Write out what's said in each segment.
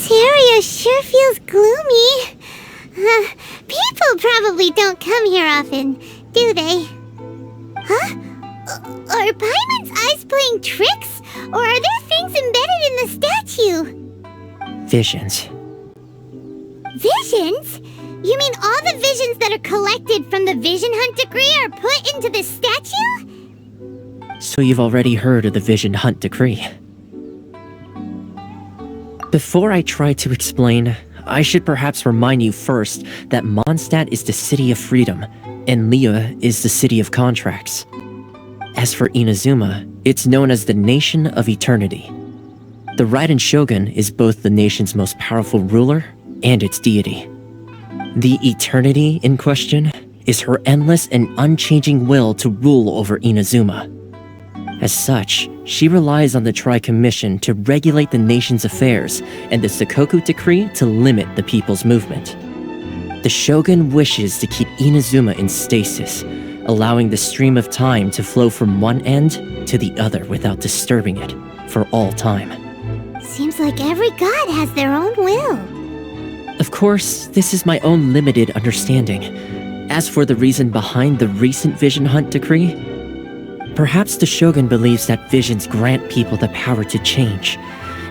This area sure feels gloomy. People probably don't come here often, do they? Huh? Are Paimon's eyes playing tricks? Or are there things embedded in the statue? Visions. Visions? You mean all the visions that are collected from the Vision Hunt decree are put into the statue? So you've already heard of the Vision Hunt decree. Before I try to explain, I should perhaps remind you first that Mondstadt is the city of freedom, and Liyue is the city of contracts. As for Inazuma, it's known as the Nation of Eternity. The Raiden Shogun is both the nation's most powerful ruler and its deity. The Eternity in question is her endless and unchanging will to rule over Inazuma. As such, she relies on the Tri-Commission to regulate the nation's affairs and the Sakoku Decree to limit the people's movement. The Shogun wishes to keep Inazuma in stasis, allowing the stream of time to flow from one end to the other without disturbing it for all time. Seems like every god has their own will. Of course, this is my own limited understanding. As for the reason behind the recent Vision Hunt decree, perhaps the Shogun believes that visions grant people the power to change,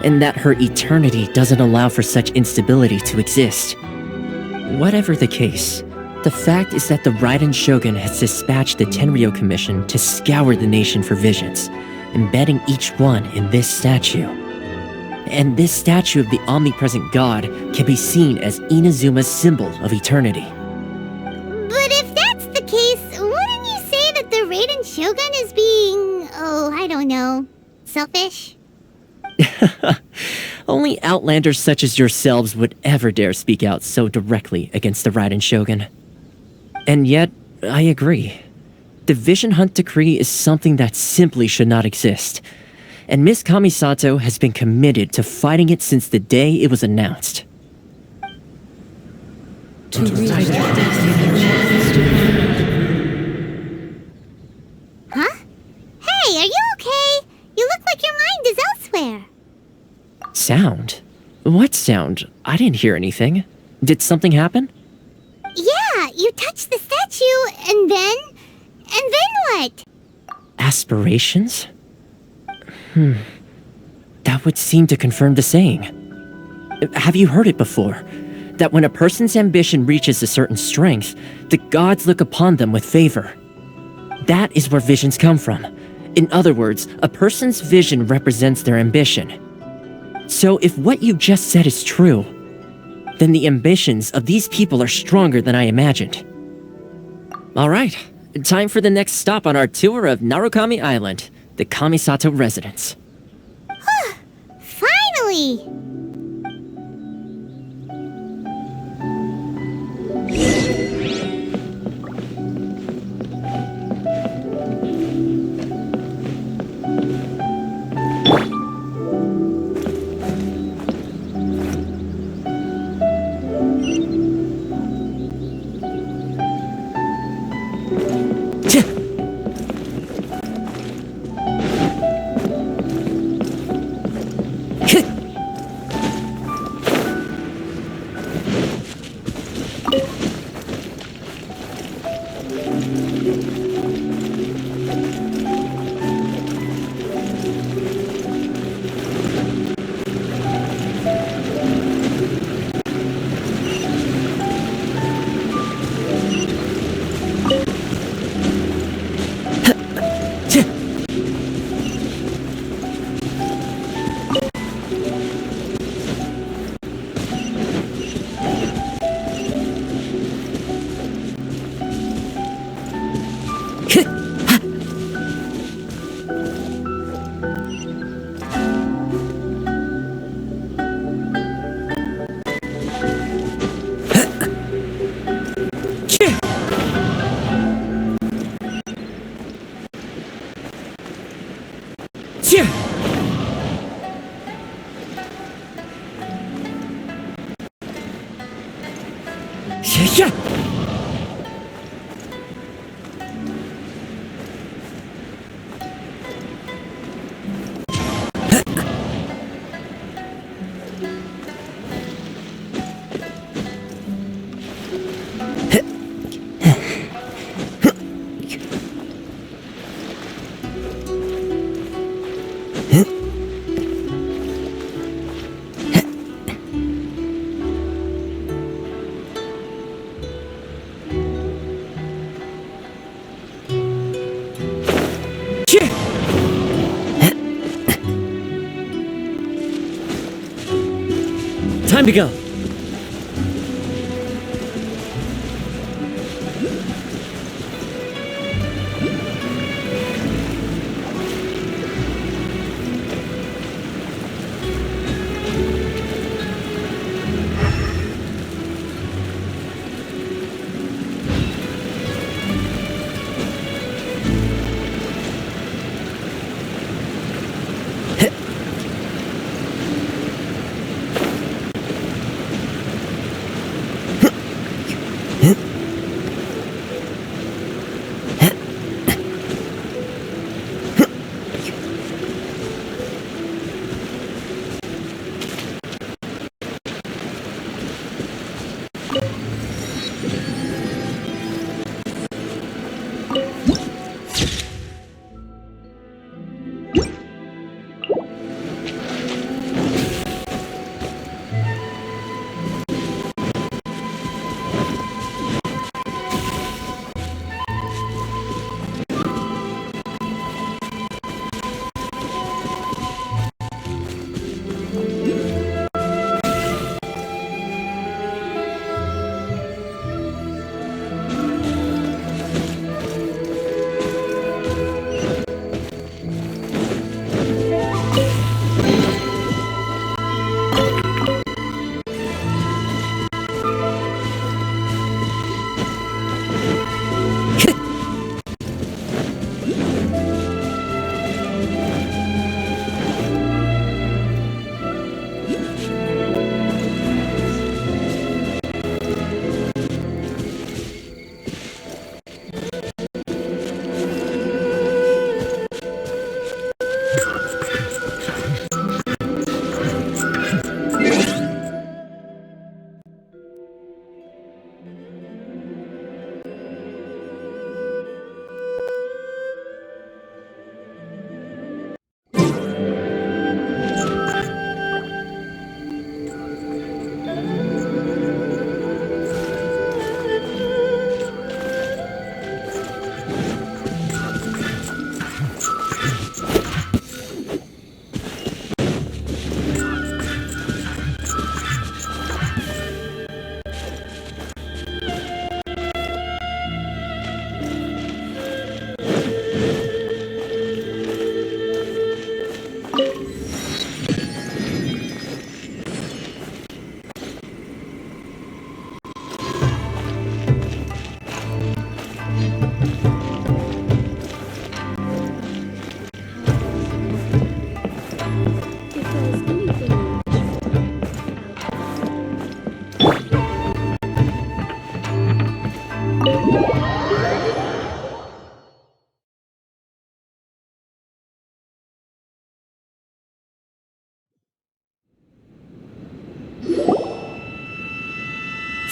and that her eternity doesn't allow for such instability to exist. Whatever the case, the fact is that the Raiden Shogun has dispatched the Tenryou Commission to scour the nation for visions, embedding each one in this statue. And this statue of the omnipresent god can be seen as Inazuma's symbol of eternity. But if that's the case, wouldn't you say that the Raiden Shogun is being, I don't know, selfish? Only outlanders such as yourselves would ever dare speak out so directly against the Raiden Shogun. And yet, I agree. The Vision Hunt decree is something that simply should not exist. And Miss Kamisato has been committed to fighting it since the day it was announced. Huh? Hey, are you okay? You look like your mind is elsewhere. Sound? What sound? I didn't hear anything. Did something happen? Yeah, you touched the statue, and then what? Aspirations? That would seem to confirm the saying. Have you heard it before? That when a person's ambition reaches a certain strength, the gods look upon them with favor. That is where visions come from. In other words, a person's vision represents their ambition. So if what you just said is true, then the ambitions of these people are stronger than I imagined. Alright, time for the next stop on our tour of Narukami Island, the Kamisato residence. Finally! Time to go.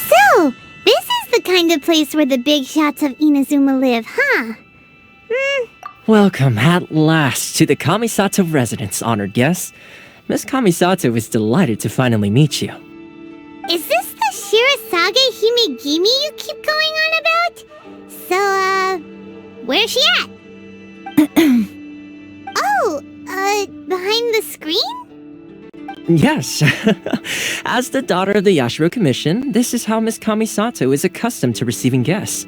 So, this is the kind of place where the big shots of Inazuma live, huh? Welcome at last to the Kamisato residence, honored guest. Miss Kamisato is delighted to finally meet you. Is this the Shirazage Himegimi you keep going on about? So, where's she at? Oh, behind the screen? Yes. As the daughter of the Yashiro Commission, this is how Miss Kamisato is accustomed to receiving guests.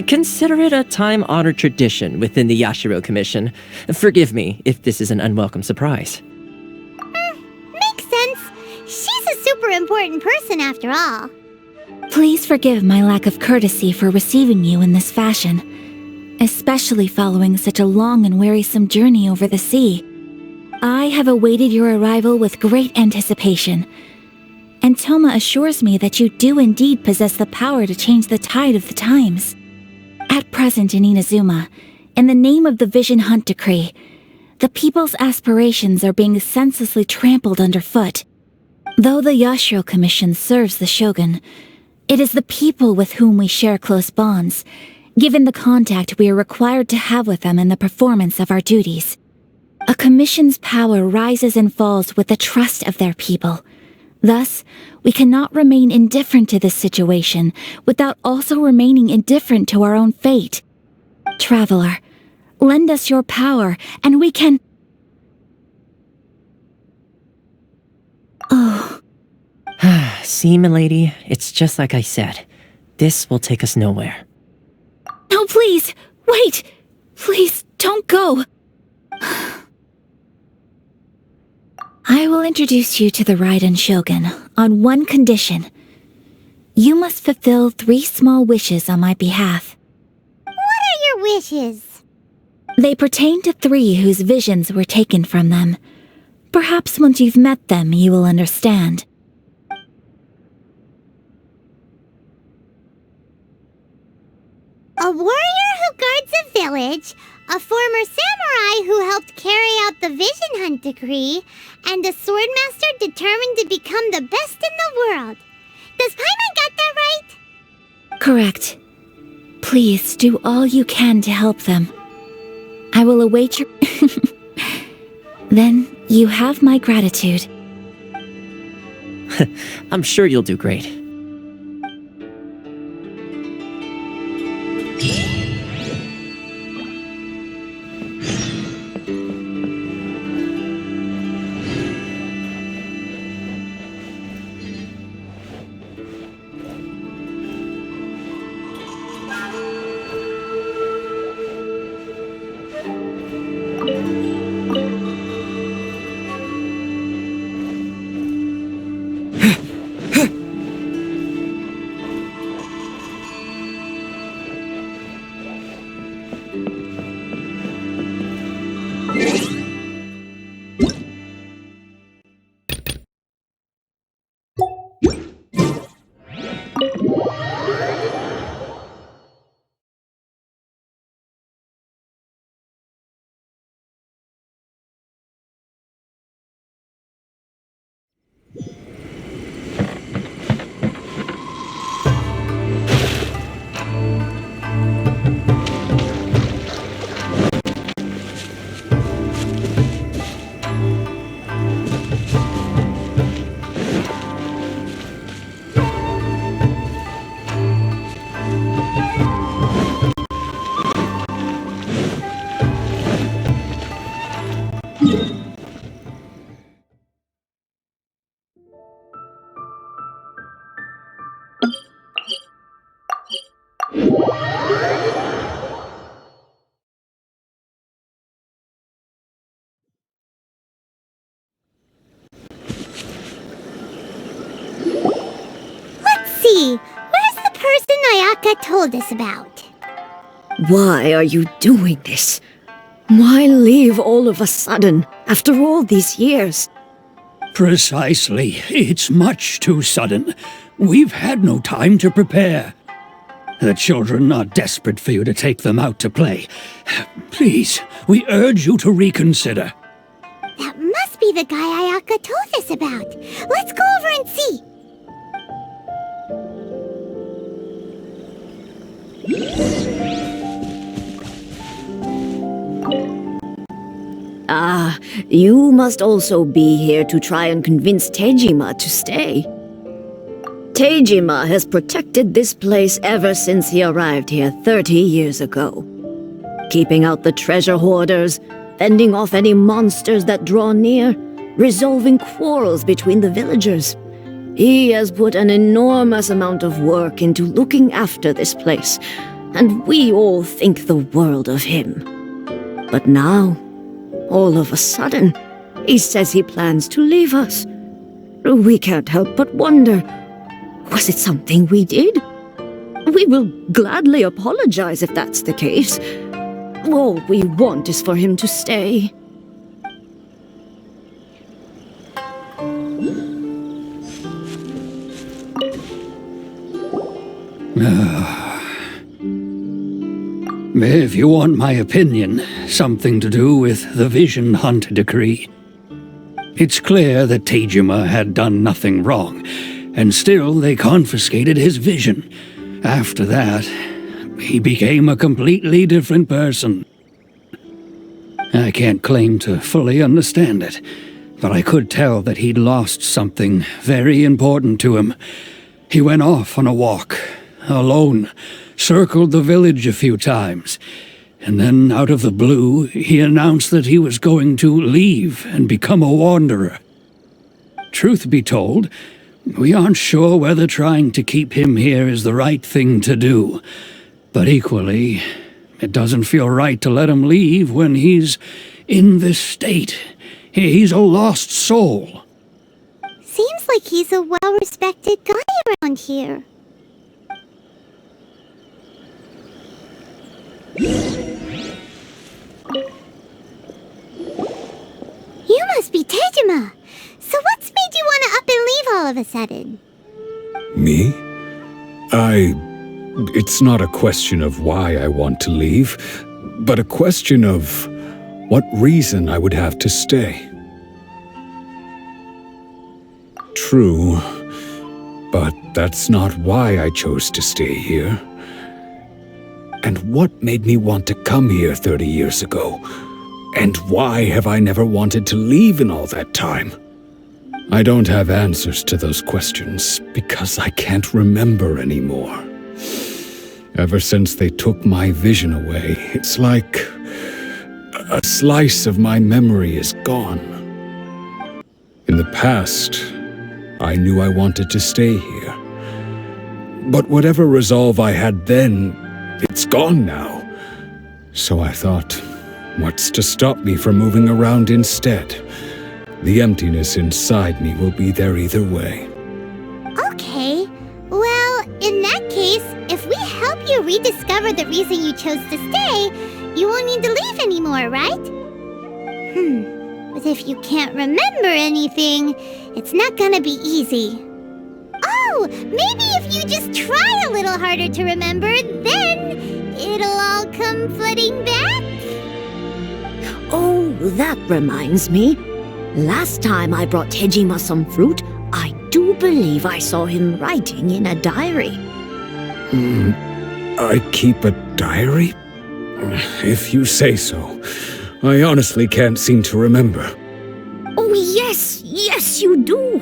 Consider it a time-honored tradition within the Yashiro Commission. Forgive me if this is an unwelcome surprise. Makes sense. She's a super important person after all. Please forgive my lack of courtesy for receiving you in this fashion, especially following such a long and wearisome journey over the sea. I have awaited your arrival with great anticipation, and Toma assures me that you do indeed possess the power to change the tide of the times. At present in Inazuma, in the name of the Vision Hunt Decree, the people's aspirations are being senselessly trampled underfoot. Though the Yashiro Commission serves the Shogun, it is the people with whom we share close bonds, given the contact we are required to have with them in the performance of our duties. A commission's power rises and falls with the trust of their people. Thus, we cannot remain indifferent to this situation without also remaining indifferent to our own fate. Traveler, lend us your power, and we can... Oh, See, milady, it's just like I said. This will take us nowhere. No, please! Wait! Please, don't go! I will introduce you to the Raiden Shogun on one condition. You must fulfill 3 small wishes on my behalf. What are your wishes? They pertain to 3 whose visions were taken from them. Perhaps once you've met them, you will understand. A warrior who guards a village, a former samurai who helped carry out the Vision Hunt decree, and a swordmaster determined to become the best in the world. Does Paimon got that right? Correct. Please do all you can to help them. I will await your... Then you have my gratitude. I'm sure you'll do great. See, where's the person Ayaka told us about? Why are you doing this? Why leave all of a sudden, after all these years? Precisely. It's much too sudden. We've had no time to prepare. The children are desperate for you to take them out to play. Please, we urge you to reconsider. That must be the guy Ayaka told us about. Let's go over and see. Ah, you must also be here to try and convince Tejima to stay. Tejima has protected this place ever since he arrived here 30 years ago. Keeping out the treasure hoarders, fending off any monsters that draw near, resolving quarrels between the villagers. He has put an enormous amount of work into looking after this place, and we all think the world of him. But now, all of a sudden, he says he plans to leave us. We can't help but wonder, was it something we did? We will gladly apologize if that's the case. All we want is for him to stay. If you want my opinion, something to do with the Vision Hunt decree. It's clear that Tejima had done nothing wrong, and still they confiscated his vision. After that, he became a completely different person. I can't claim to fully understand it, but I could tell that he'd lost something very important to him. He went off on a walk, alone, circled the village a few times, and then out of the blue, he announced that he was going to leave and become a wanderer. Truth be told, We aren't sure whether trying to keep him here is the right thing to do. But equally, it doesn't feel right to let him leave when he's in this state. He's a lost soul. Seems like he's a well-respected guy around here. You must be Tejima. So what's made you want to up and leave all of a sudden? Me? It's not a question of why I want to leave, but a question of what reason I would have to stay. True, but that's not why I chose to stay here. And what made me want to come here 30 years ago? And why have I never wanted to leave in all that time? I don't have answers to those questions because I can't remember anymore. Ever since they took my vision away, it's like a slice of my memory is gone. In the past, I knew I wanted to stay here. But whatever resolve I had then, it's gone now. So I thought, what's to stop me from moving around instead? The emptiness inside me will be there either way. Okay. Well, in that case, if we help you rediscover the reason you chose to stay, you won't need to leave anymore, right? But if you can't remember anything, it's not gonna be easy. Oh, maybe if you just try a little harder to remember, then it'll all come flooding back? Oh, that reminds me. Last time I brought Tejima some fruit, I do believe I saw him writing in a diary. I keep a diary? If you say so. I honestly can't seem to remember. Oh, yes, you do.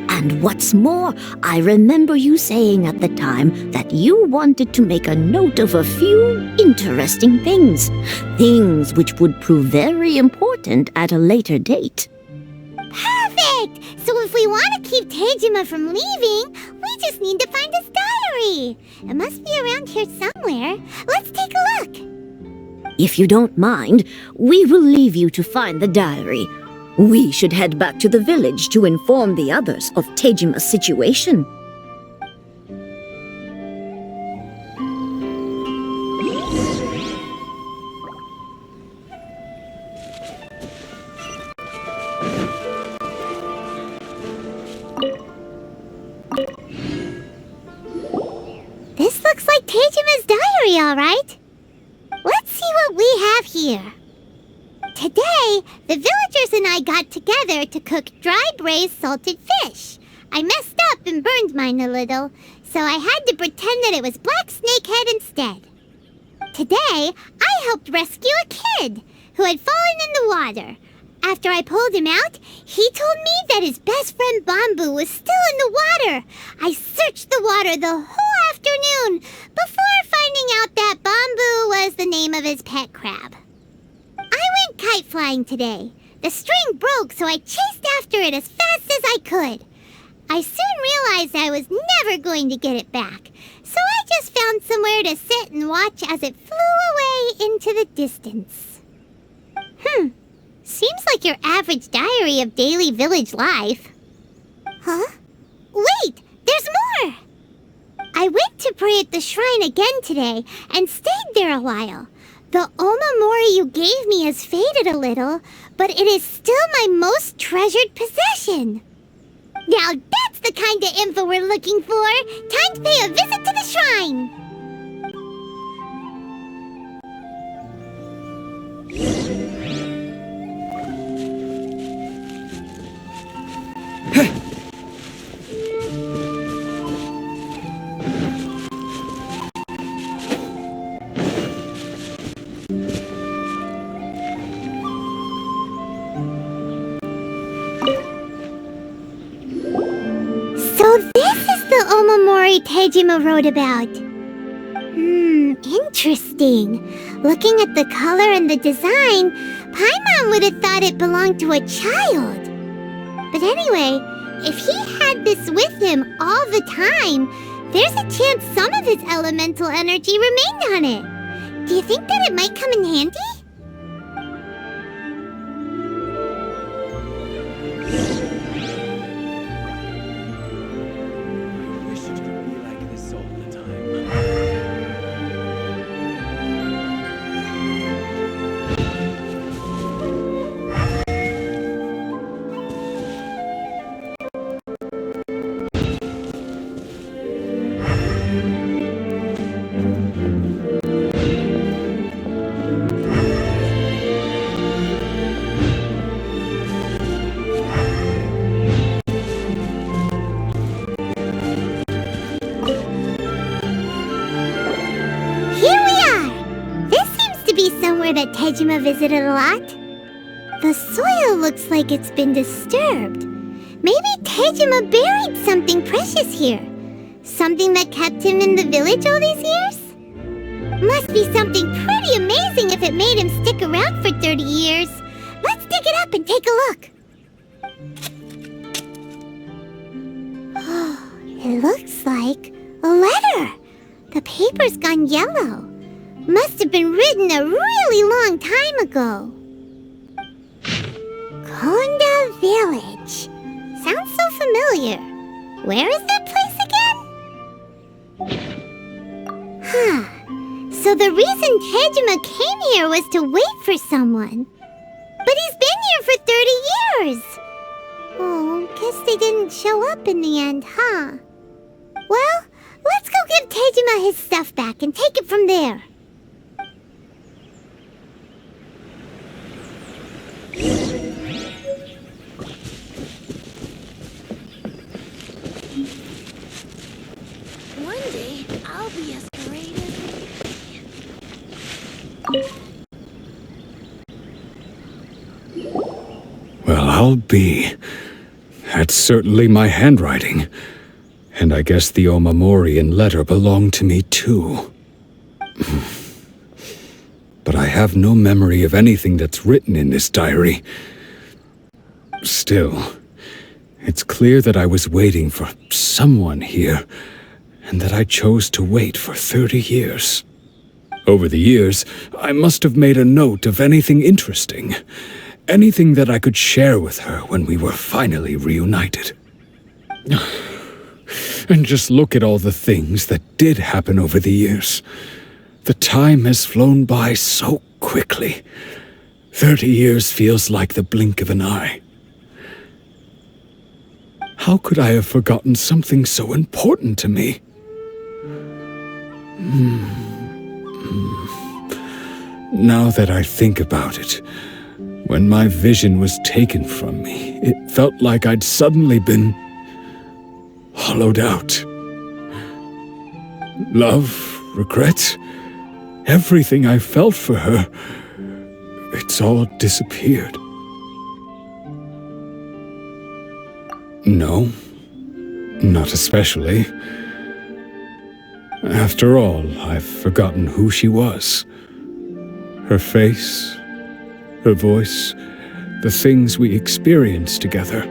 And what's more, I remember you saying at the time that you wanted to make a note of a few interesting things. Things which would prove very important at a later date. Perfect! So if we want to keep Tejima from leaving, we just need to find his diary. It must be around here somewhere. Let's take a look. If you don't mind, we will leave you to find the diary. We should head back to the village to inform the others of Tejima's situation. This looks like Tejima's diary, all right. Let's see what we have here. Today, the villagers and I got together to cook dry braised salted fish. I messed up and burned mine a little, so I had to pretend that it was black snakehead instead. Today, I helped rescue a kid who had fallen in the water. After I pulled him out, he told me that his best friend Bamboo was still in the water. I searched the water the whole afternoon before finding out that Bamboo was the name of his pet crab. I went kite flying today. The string broke, so I chased after it as fast as I could. I soon realized I was never going to get it back, so I just found somewhere to sit and watch as it flew away into the distance. Seems like your average diary of daily village life. Huh? Wait, there's more! I went to pray at the shrine again today and stayed there a while. The omamori you gave me has faded a little, but it is still my most treasured possession. Now that's the kind of info we're looking for. Time to pay a visit to the shrine. So this is the omamori Tejima wrote about. Interesting. Looking at the color and the design, Paimon would have thought it belonged to a child. But anyway, If he had this with him all the time, there's a chance some of his elemental energy remained on it. Do you think that it might come in handy? That Tejima visited a lot. The soil looks like it's been disturbed. Maybe Tejima buried something precious here. Something that kept him in the village all these years? Must be something pretty amazing if it made him stick around for 30 years. Let's dig it up and take a look. Oh, it looks like a letter. The paper's gone yellow. Must have been written a really long time ago. Konda Village. Sounds so familiar. Where is that place again? Huh. So the reason Tejima came here was to wait for someone. But he's been here for 30 years. Oh, guess they didn't show up in the end, huh? Well, let's go give Tejima his stuff back and take it from there. One day, I'll be as great as Well, I'll be. That's certainly my handwriting. And I guess the Omamorian letter belonged to me too. But I have no memory of anything that's written in this diary. Still, it's clear that I was waiting for someone here, and that I chose to wait for 30 years. Over the years, I must have made a note of anything interesting, anything that I could share with her when we were finally reunited. And just look at all the things that did happen over the years. The time has flown by so quickly. 30 years feels like the blink of an eye. How could I have forgotten something so important to me? Now that I think about it, when my vision was taken from me, it felt like I'd suddenly been hollowed out. Love, regret, everything I felt for her, it's all disappeared. No, not especially. After all, I've forgotten who she was. Her face, her voice, the things we experienced together.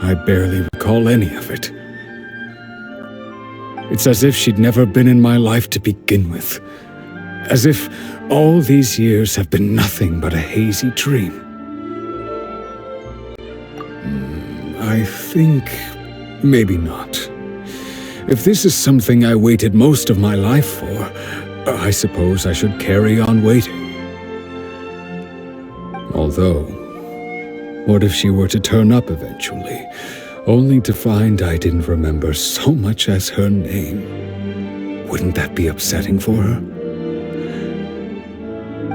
I barely recall any of it. It's as if she'd never been in my life to begin with. As if all these years have been nothing but a hazy dream. I think maybe not. If this is something I waited most of my life for, I suppose I should carry on waiting. Although, what if she were to turn up eventually, only to find I didn't remember so much as her name? Wouldn't that be upsetting for her?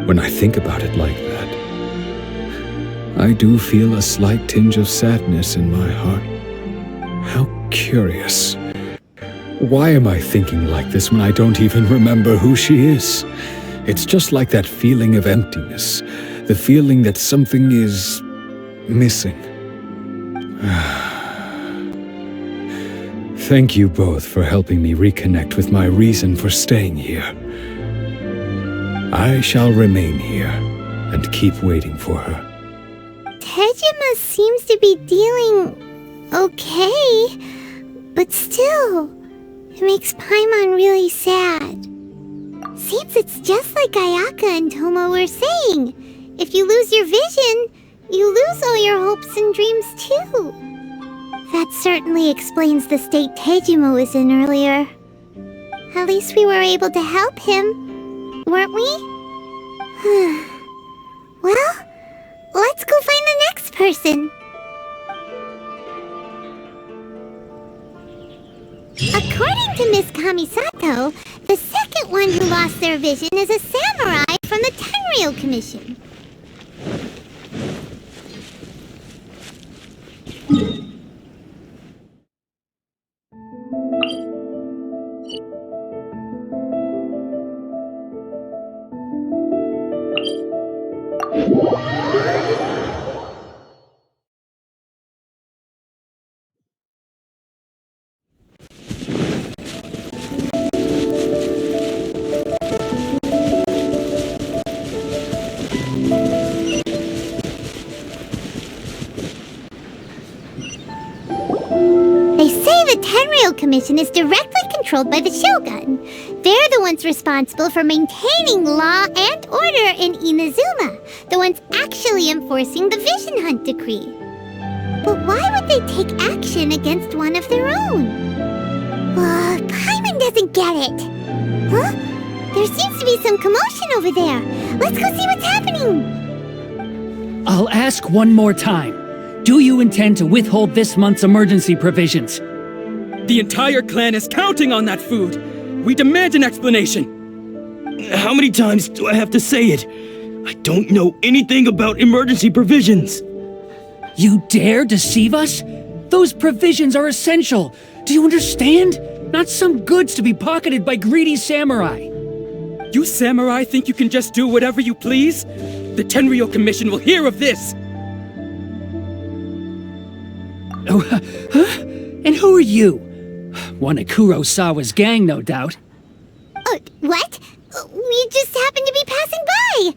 When I think about it like that, I do feel a slight tinge of sadness in my heart. How curious. Why am I thinking like this when I don't even remember who she is? It's just like that feeling of emptiness, the feeling that something is missing. Thank you both for helping me reconnect with my reason for staying here. I shall remain here and keep waiting for her. Tejima seems to be dealing okay, but still, it makes Paimon really sad. Seems it's just like Ayaka and Tomo were saying. If you lose your vision, you lose all your hopes and dreams too. That certainly explains the state Tejima was in earlier. At least we were able to help him, weren't we? Well, let's go find the next person. According to Miss Kamisato, the second one who lost their vision is a samurai from the Tenryou Commission. The Tenryou Commission is directly controlled by the Shogun. They're the ones responsible for maintaining law and order in Inazuma, the ones actually enforcing the Vision Hunt decree. But why would they take action against one of their own? Paimon doesn't get it. Huh? There seems to be some commotion over there. Let's go see what's happening. I'll ask one more time. Do you intend to withhold this month's emergency provisions? The entire clan is counting on that food! We demand an explanation! How many times do I have to say it? I don't know anything about emergency provisions! You dare deceive us? Those provisions are essential! Do you understand? Not some goods to be pocketed by greedy samurai! You samurai think you can just do whatever you please? The Tenryou Commission will hear of this! Oh, huh? And who are you? One of Kurosawa's gang, no doubt. What? We just happened to be passing by!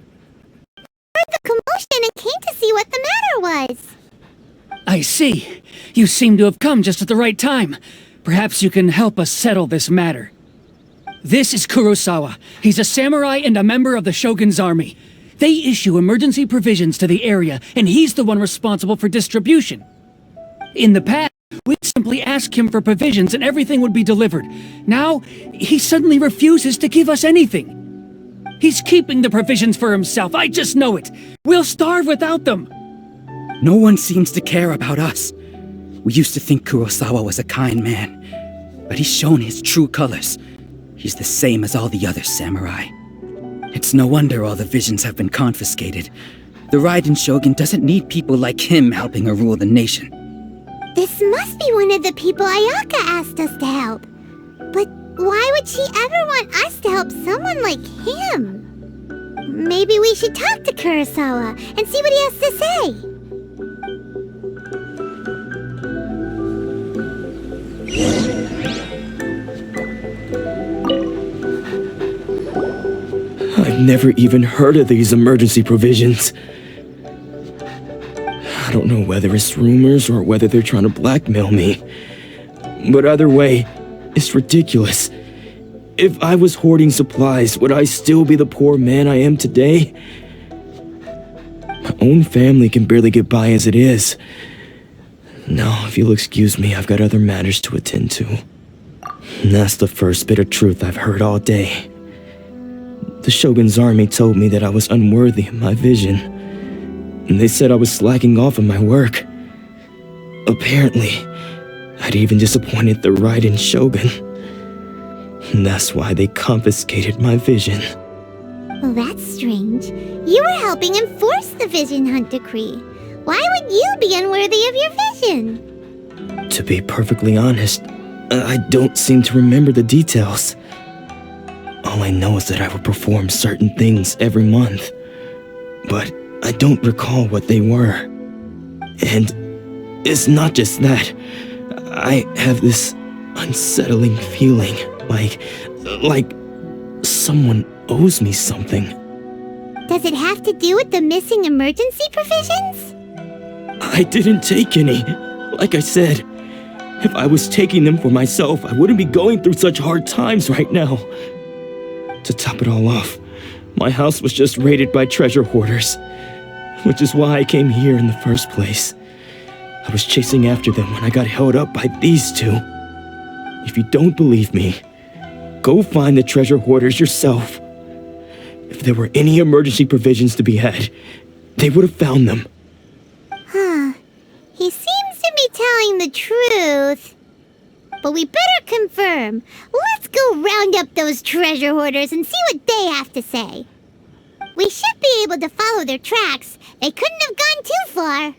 Heard the commotion and came to see what the matter was. I see. You seem to have come just at the right time. Perhaps you can help us settle this matter. This is Kurosawa. He's a samurai and a member of the Shogun's army. They issue emergency provisions to the area, and he's the one responsible for distribution. In the past, we'd simply ask him for provisions and everything would be delivered. Now, he suddenly refuses to give us anything. He's keeping the provisions for himself, I just know it. We'll starve without them. No one seems to care about us. We used to think Kurosawa was a kind man, but he's shown his true colors. He's the same as all the other samurai. It's no wonder all the visions have been confiscated. The Raiden Shogun doesn't need people like him helping her rule the nation. This must be one of the people Ayaka asked us to help. But why would she ever want us to help someone like him? Maybe we should talk to Kurosawa and see what he has to say. I've never even heard of these emergency provisions. I don't know whether it's rumors or whether they're trying to blackmail me. But either way, it's ridiculous. If I was hoarding supplies, would I still be the poor man I am today? My own family can barely get by as it is. Now, if you'll excuse me, I've got other matters to attend to. And that's the first bit of truth I've heard all day. The Shogun's army told me that I was unworthy of my vision, and they said I was slacking off in my work. Apparently, I'd even disappointed the Raiden Shogun, and that's why they confiscated my vision. Well, that's strange. You were helping enforce the Vision Hunt decree. Why would you be unworthy of your vision? To be perfectly honest, I don't seem to remember the details. All I know is that I would perform certain things every month, but I don't recall what they were. And it's not just that. I have this unsettling feeling, like someone owes me something. Does it have to do with the missing emergency provisions? I didn't take any. Like I said, if I was taking them for myself, I wouldn't be going through such hard times right now. To top it all off, my house was just raided by treasure hoarders, which is why I came here in the first place. I was chasing after them when I got held up by these two. If you don't believe me, go find the treasure hoarders yourself. If there were any emergency provisions to be had, they would have found them. Huh. He seems to be telling the truth. But we better confirm. Let's go round up those treasure hoarders and see what they have to say. We should be able to follow their tracks. They couldn't have gone too far.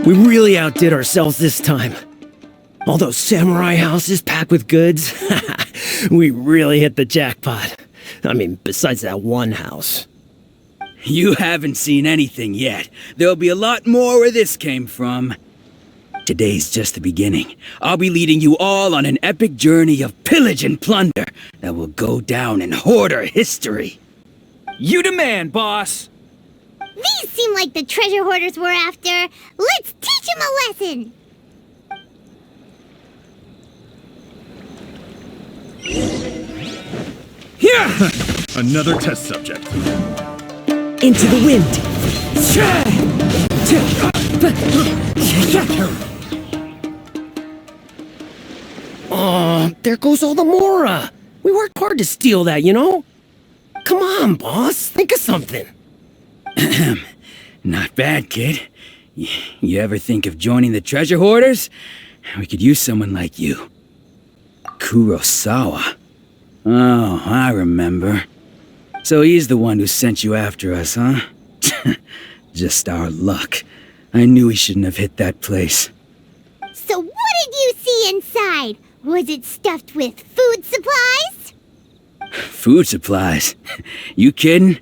We really outdid ourselves this time. All those samurai houses packed with goods. We really hit the jackpot. I mean, besides that one house. You haven't seen anything yet. There'll be a lot more where this came from. Today's just the beginning. I'll be leading you all on an epic journey of pillage and plunder that will go down in hoarder history. You demand, boss! These seem like the treasure hoarders we're after. Let's teach them a lesson. Yeah! Another test subject. Into the wind! Oh, there goes all the Mora! We worked hard to steal that, you know? Come on, boss, think of something. Not bad, kid. You ever think of joining the treasure hoarders? We could use someone like you. Kurosawa. Oh, I remember. So he's the one who sent you after us, huh? Just our luck. I knew he shouldn't have hit that place. So what did you see inside? Was it stuffed with food supplies? Food supplies? You kidding?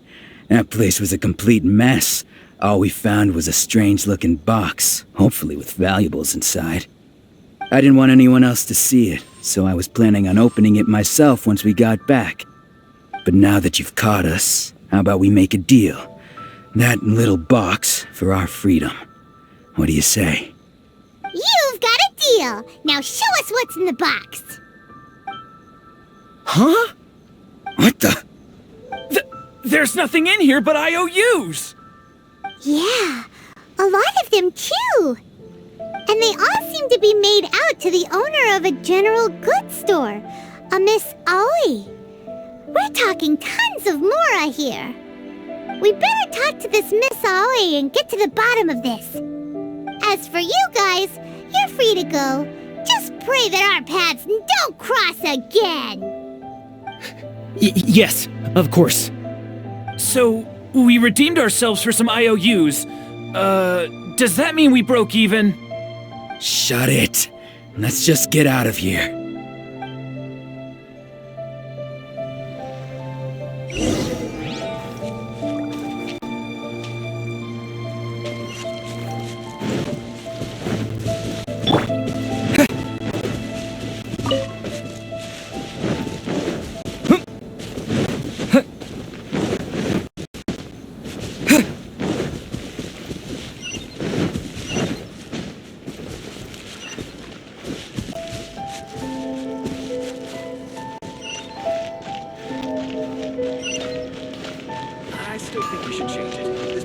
That place was a complete mess. All we found was a strange-looking box, hopefully with valuables inside. I didn't want anyone else to see it, so I was planning on opening it myself once we got back. But now that you've caught us, how about we make a deal? That little box for our freedom. What do you say? You've got a deal. Now show us what's in the box. Huh? What the? There's nothing in here but IOUs! Yeah, a lot of them too. And they all seem to be made out to the owner of a general goods store, a Miss Aoi. We're talking tons of Mora here. We better talk to this Miss Aoi and get to the bottom of this. As for you guys, you're free to go. Just pray that our paths don't cross again. Yes, of course. So, we redeemed ourselves for some IOUs. Does that mean we broke even? Shut it. Let's just get out of here. I still think we should change it. This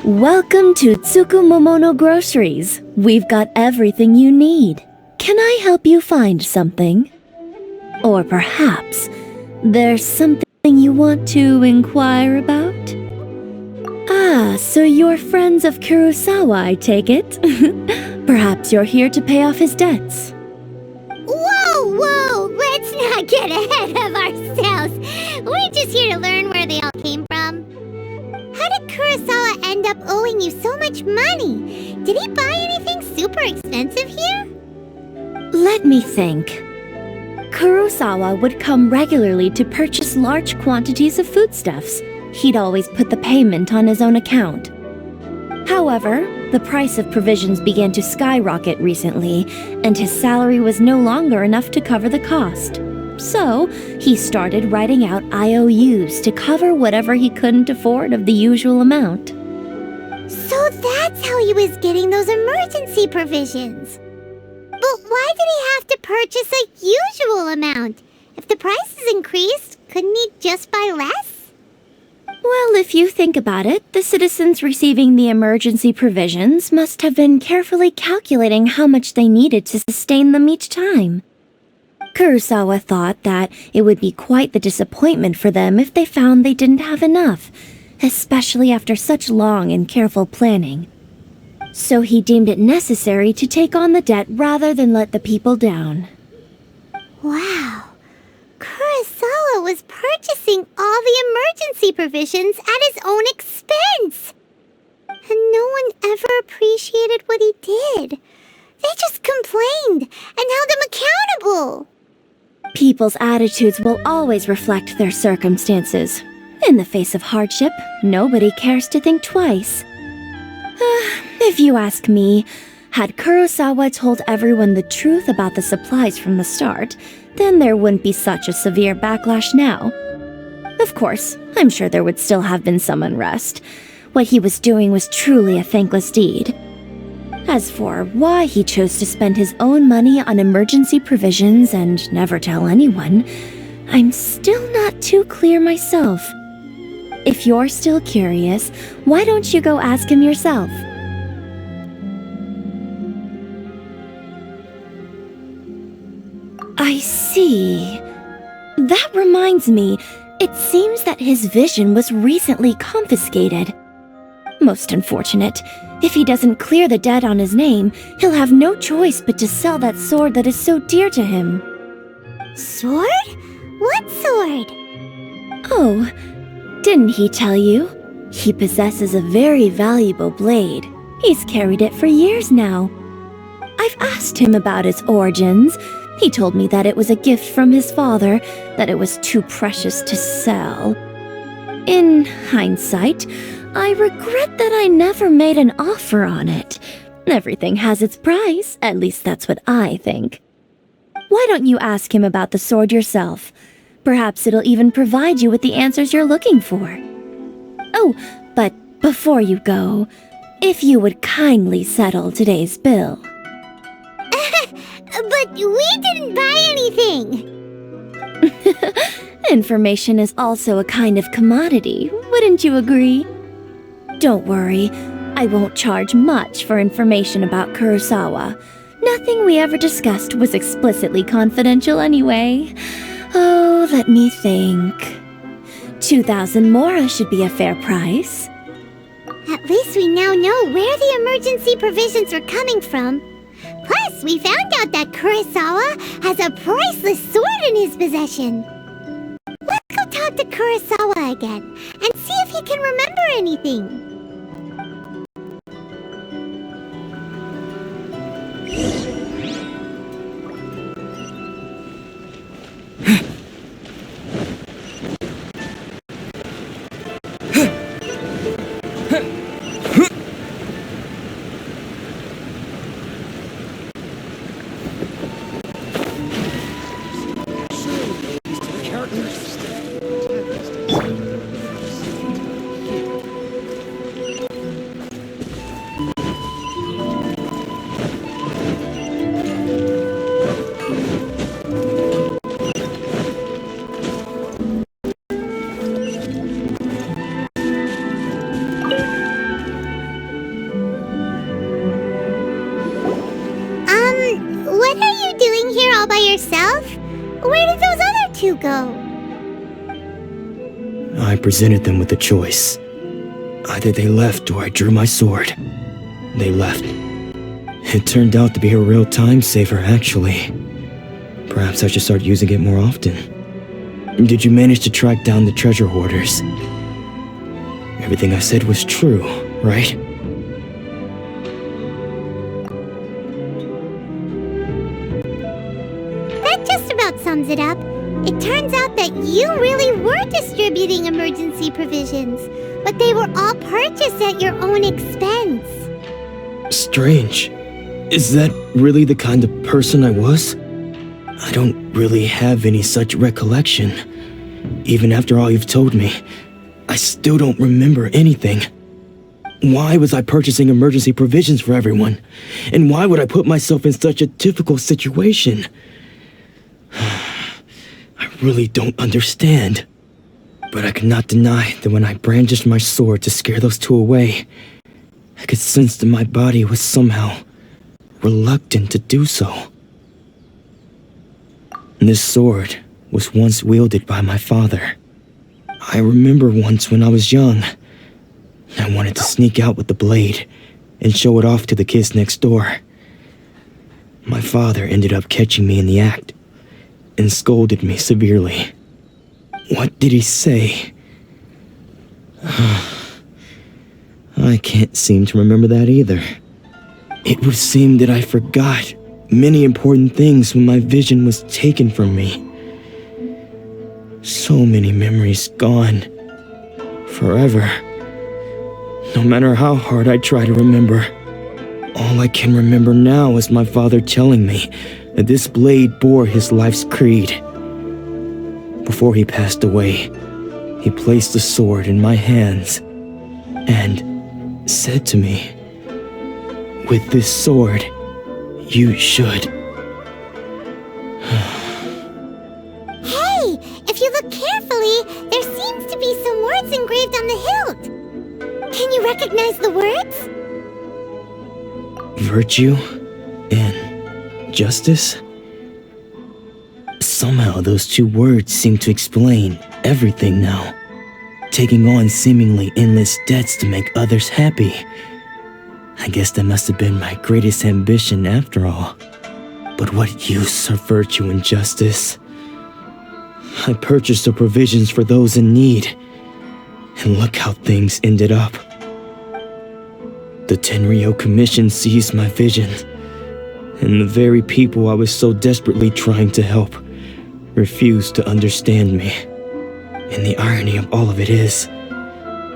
Welcome to Tsukumomono Groceries. We've got everything you need. Can I help you find something? Or perhaps there's something you want to inquire about? Ah, so you're friends of Kurosawa, I take it? Perhaps you're here to pay off his debts. Whoa! Let's not get ahead of ourselves. We're just here to learn where they all came from. How did Kurosawa end up owing you so much money? Did he buy anything super expensive here? Let me think. Kurosawa would come regularly to purchase large quantities of foodstuffs. He'd always put the payment on his own account. However, the price of provisions began to skyrocket recently, and his salary was no longer enough to cover the cost. So, he started writing out IOUs to cover whatever he couldn't afford of the usual amount. So that's how he was getting those emergency provisions. But why did he have to purchase a usual amount? If the prices increased, couldn't he just buy less? Well, if you think about it, the citizens receiving the emergency provisions must have been carefully calculating how much they needed to sustain them each time. Kurosawa thought that it would be quite the disappointment for them if they found they didn't have enough, especially after such long and careful planning. So he deemed it necessary to take on the debt rather than let the people down. Wow. Kurosawa was purchasing all the emergency provisions at his own expense. And no one ever appreciated what he did. They just complained and held him accountable. People's attitudes will always reflect their circumstances. In the face of hardship, nobody cares to think twice. If you ask me, had Kurosawa told everyone the truth about the supplies from the start, then there wouldn't be such a severe backlash now. Of course, I'm sure there would still have been some unrest. What he was doing was truly a thankless deed. As for why he chose to spend his own money on emergency provisions and never tell anyone, I'm still not too clear myself. If you're still curious, why don't you go ask him yourself? I see. That reminds me, it seems that his vision was recently confiscated. Most unfortunate. If he doesn't clear the debt on his name, he'll have no choice but to sell that sword that is so dear to him. Sword? What sword? Oh, didn't he tell you? He possesses a very valuable blade. He's carried it for years now. I've asked him about its origins. He told me that it was a gift from his father, that it was too precious to sell. In hindsight, I regret that I never made an offer on it. Everything has its price, at least that's what I think. Why don't you ask him about the sword yourself? Perhaps it'll even provide you with the answers you're looking for. Oh, but before you go, if you would kindly settle today's bill. But we didn't buy anything! Information is also a kind of commodity, wouldn't you agree? Don't worry, I won't charge much for information about Kurosawa. Nothing we ever discussed was explicitly confidential anyway. Oh, let me think. 2,000 mora should be a fair price. At least we now know where the emergency provisions are coming from. Plus, we found out that Kurosawa has a priceless sword in his possession. Let's go talk to Kurosawa again and see if he can remember anything. What are you doing here all by yourself? Where did those other two go? I presented them with a choice. Either they left or I drew my sword. They left. It turned out to be a real time saver, actually. Perhaps I should start using it more often. Did you manage to track down the treasure hoarders? Everything I said was true, right? That just about sums it up. It turns out that you really were distributing emergency provisions, but they were all purchased at your own expense. Strange. Is that really the kind of person I was? I don't really have any such recollection. Even after all you've told me, I still don't remember anything. Why was I purchasing emergency provisions for everyone? And why would I put myself in such a difficult situation? I really don't understand. But I cannot deny that when I brandished my sword to scare those two away, I could sense that my body was somehow reluctant to do so. This sword was once wielded by my father. I remember once when I was young, I wanted to sneak out with the blade and show it off to the kids next door. My father ended up catching me in the act and scolded me severely. What did he say? I can't seem to remember that either. It would seem that I forgot many important things when my vision was taken from me. So many memories gone. Forever. No matter how hard I try to remember, all I can remember now is my father telling me that this blade bore his life's creed. Before he passed away, he placed the sword in my hands and said to me, "With this sword, you should..." Hey, if you look carefully, there seems to be some words engraved on the hilt. Can you recognize the words? Virtue and justice? Somehow those two words seem to explain everything now. Taking on seemingly endless debts to make others happy. I guess that must have been my greatest ambition after all. But what use are virtue and justice? I purchased the provisions for those in need, and look how things ended up. The Tenryo Commission seized my vision, and the very people I was so desperately trying to help refused to understand me. And the irony of all of it is,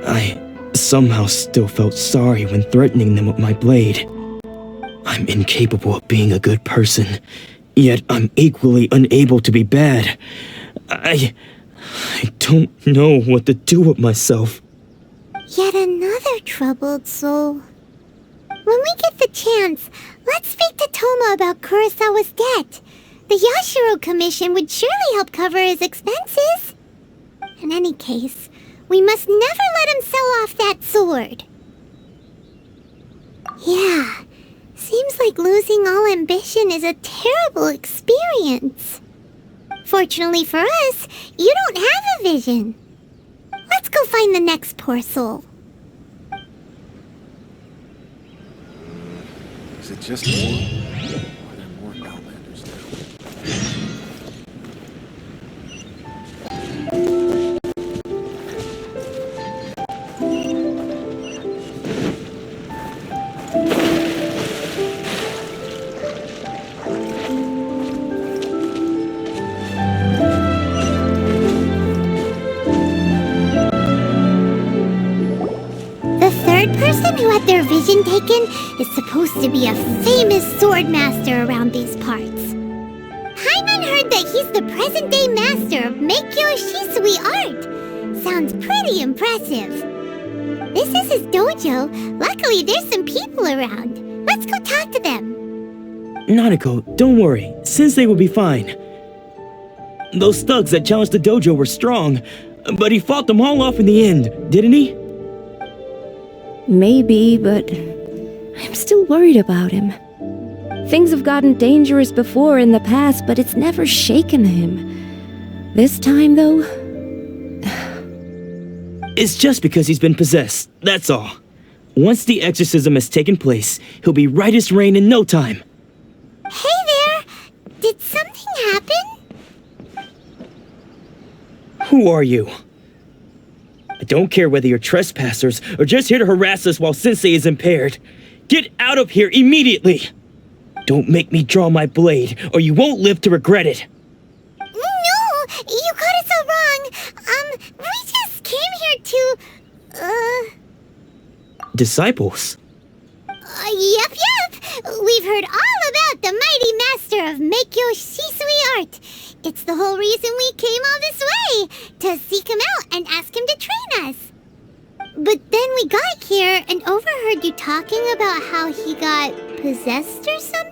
I somehow still felt sorry when threatening them with my blade. I'm incapable of being a good person, yet I'm equally unable to be bad. I don't know what to do with myself. Yet another troubled soul. When we get the chance, let's speak to Toma about Kurosawa's debt. The Yashiro Commission would surely help cover his expenses. In any case, we must never let him sell off that sword. Yeah, seems like losing all ambition is a terrible experience. Fortunately for us, you don't have a vision. Let's go find the next poor soul. Is it just me? Or are there more Outlanders The third person who had their vision taken is supposed to be a famous sword master around these parts. Paimon heard that he's the present-day master of Meikyo Shisui art. Sounds pretty impressive. This is his dojo. Luckily, there's some people around. Let's go talk to them. Nanako, don't worry. Sensei will be fine. Those thugs that challenged the dojo were strong, but he fought them all off in the end, didn't he? Maybe, but I'm still worried about him. Things have gotten dangerous before in the past, but it's never shaken him. This time, though... It's just because he's been possessed, that's all. Once the exorcism has taken place, he'll be right as rain in no time. Hey there! Did something happen? Who are you? I don't care whether you're trespassers or just here to harass us while Sensei is impaired. Get out of here immediately! Don't make me draw my blade, or you won't live to regret it. No! You got it so wrong! We just came here to... Disciples? Yep. We've heard all about the mighty master of Meikyo Shisui art. It's the whole reason we came all this way, to seek him out and ask him to train us. But then we got here and overheard you talking about how he got possessed or something?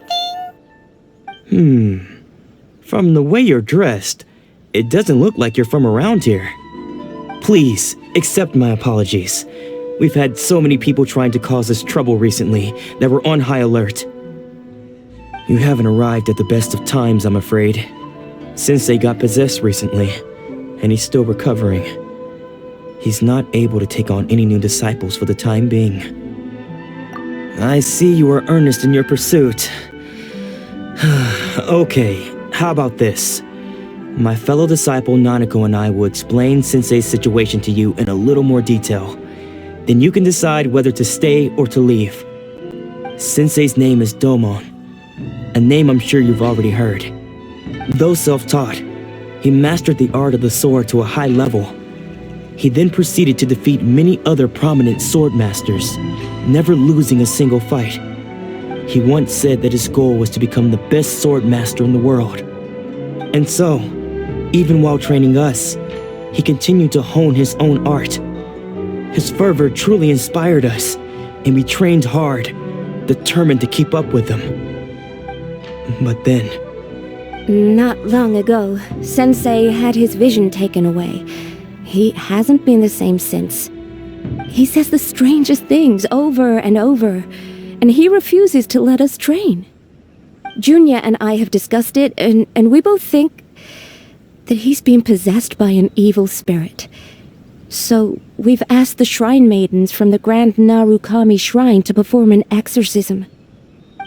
From the way you're dressed, it doesn't look like you're from around here. Please, accept my apologies. We've had so many people trying to cause us trouble recently that we're on high alert. You haven't arrived at the best of times, I'm afraid. Sensei got possessed recently, and he's still recovering. He's not able to take on any new disciples for the time being. I see you are earnest in your pursuit. Okay, how about this? My fellow disciple Nanako and I will explain Sensei's situation to you in a little more detail. Then you can decide whether to stay or to leave. Sensei's name is Domon, a name I'm sure you've already heard. Though self-taught, he mastered the art of the sword to a high level. He then proceeded to defeat many other prominent sword masters, never losing a single fight. He once said that his goal was to become the best sword master in the world. And so, even while training us, he continued to hone his own art. His fervor truly inspired us, and we trained hard, determined to keep up with him. But then... Not long ago, Sensei had his vision taken away. He hasn't been the same since. He says the strangest things over and over, and he refuses to let us train. Junya and I have discussed it, and we both think that he's been possessed by an evil spirit. So we've asked the shrine maidens from the Grand Narukami Shrine to perform an exorcism.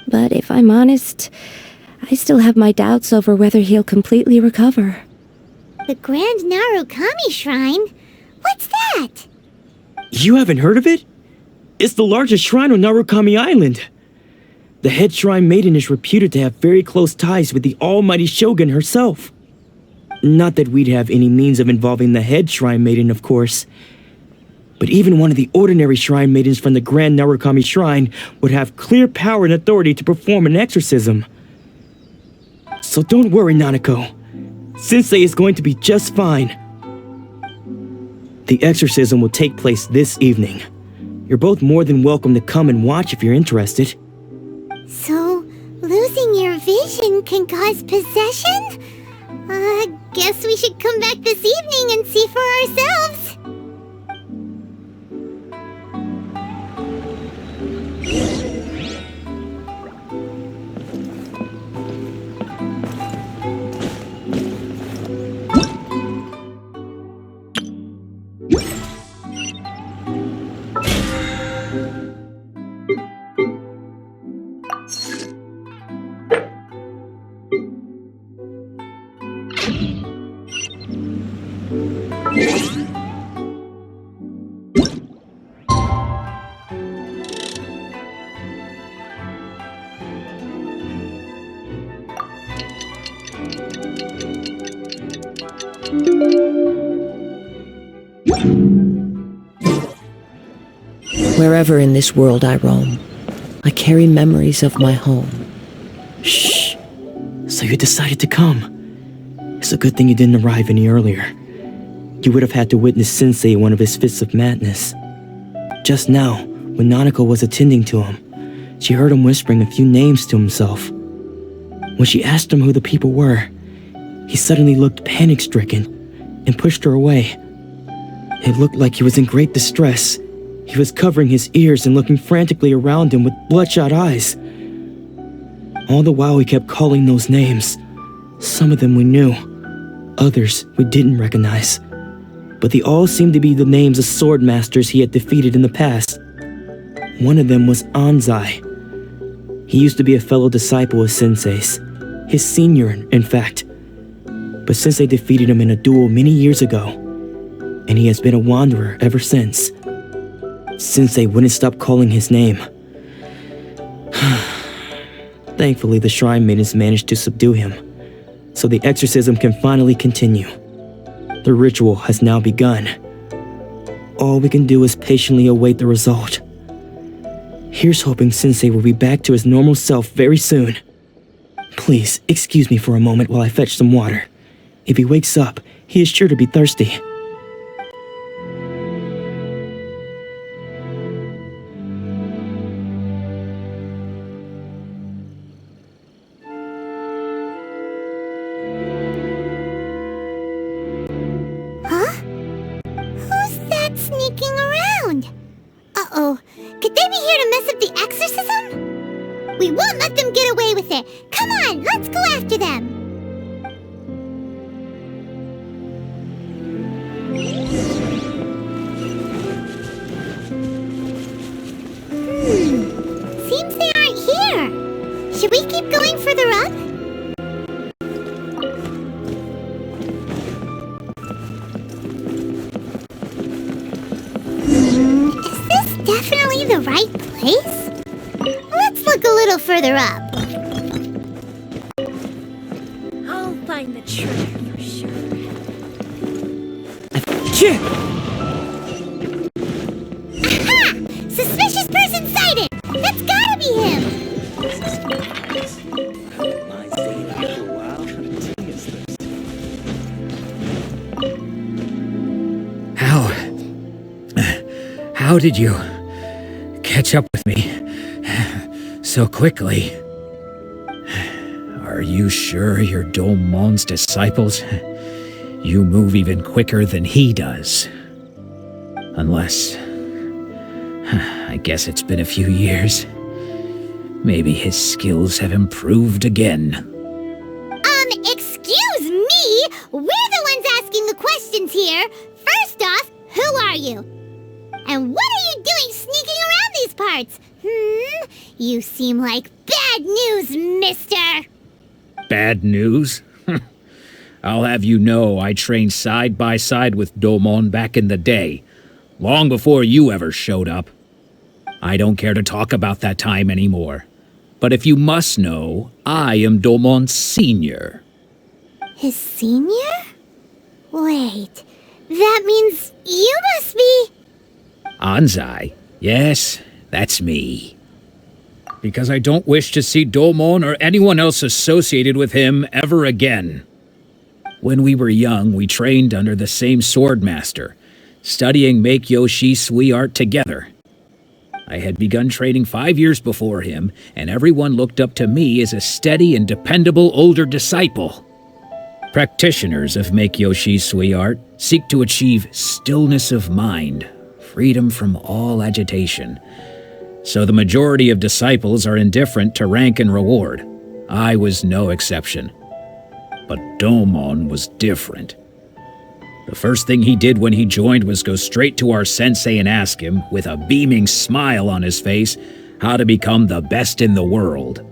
But if I'm honest, I still have my doubts over whether he'll completely recover. The Grand Narukami Shrine? What's that? You haven't heard of it? It's the largest shrine on Narukami Island. The head shrine maiden is reputed to have very close ties with the almighty shogun herself. Not that we'd have any means of involving the head shrine maiden, of course. But even one of the ordinary shrine maidens from the Grand Narukami Shrine would have clear power and authority to perform an exorcism. So don't worry, Nanako. Sensei is going to be just fine. The exorcism will take place this evening. You're both more than welcome to come and watch if you're interested. So, losing your vision can cause possession? Guess we should come back this evening and see for ourselves. Wherever in this world I roam, I carry memories of my home. Shh. So you decided to come. It's a good thing you didn't arrive any earlier. You would have had to witness Sensei in one of his fits of madness. Just now, when Nanako was attending to him, she heard him whispering a few names to himself. When she asked him who the people were, he suddenly looked panic-stricken and pushed her away. It looked like he was in great distress. He was covering his ears and looking frantically around him with bloodshot eyes. All the while he kept calling those names. Some of them we knew, others we didn't recognize. But they all seemed to be the names of sword masters he had defeated in the past. One of them was Anzai. He used to be a fellow disciple of Sensei's, his senior, in fact. But Sensei defeated him in a duel many years ago, and he has been a wanderer ever since. Sensei wouldn't stop calling his name. Thankfully, the shrine maidens managed to subdue him, so the exorcism can finally continue. The ritual has now begun. All we can do is patiently await the result. Here's hoping Sensei will be back to his normal self very soon. Please, excuse me for a moment while I fetch some water. If he wakes up, he is sure to be thirsty. Sneaking around. Uh-oh. Could they be here to mess up the exorcism? We won't let them get away with it. Come on, let's go after them. Seems they aren't here. Should we keep going further up? Definitely the right place? Let's look a little further up. I'll find the treasure for sure. Aha! Suspicious person sighted! That's gotta be him! How did you catch up with me so quickly? Are you sure you're Domon's disciples? You move even quicker than he does. Unless... I guess it's been a few years. Maybe his skills have improved again. Excuse me? We're the ones asking the questions here. First off, who are you? And what are you doing sneaking around these parts? You seem like bad news, mister! Bad news? I'll have you know I trained side by side with Domon back in the day, long before you ever showed up. I don't care to talk about that time anymore. But if you must know, I am Domon's senior. His senior? Wait, that means you must be... Anzai? Yes, that's me. Because I don't wish to see Domon or anyone else associated with him ever again. When we were young, we trained under the same swordmaster, studying Meikyo Shisui art together. I had begun training 5 years before him, and everyone looked up to me as a steady and dependable older disciple. Practitioners of Make-Yoshi Sui art seek to achieve stillness of mind, freedom from all agitation. So the majority of disciples are indifferent to rank and reward. I was no exception. But Domon was different. The first thing he did when he joined was go straight to our sensei and ask him, with a beaming smile on his face, how to become the best in the world.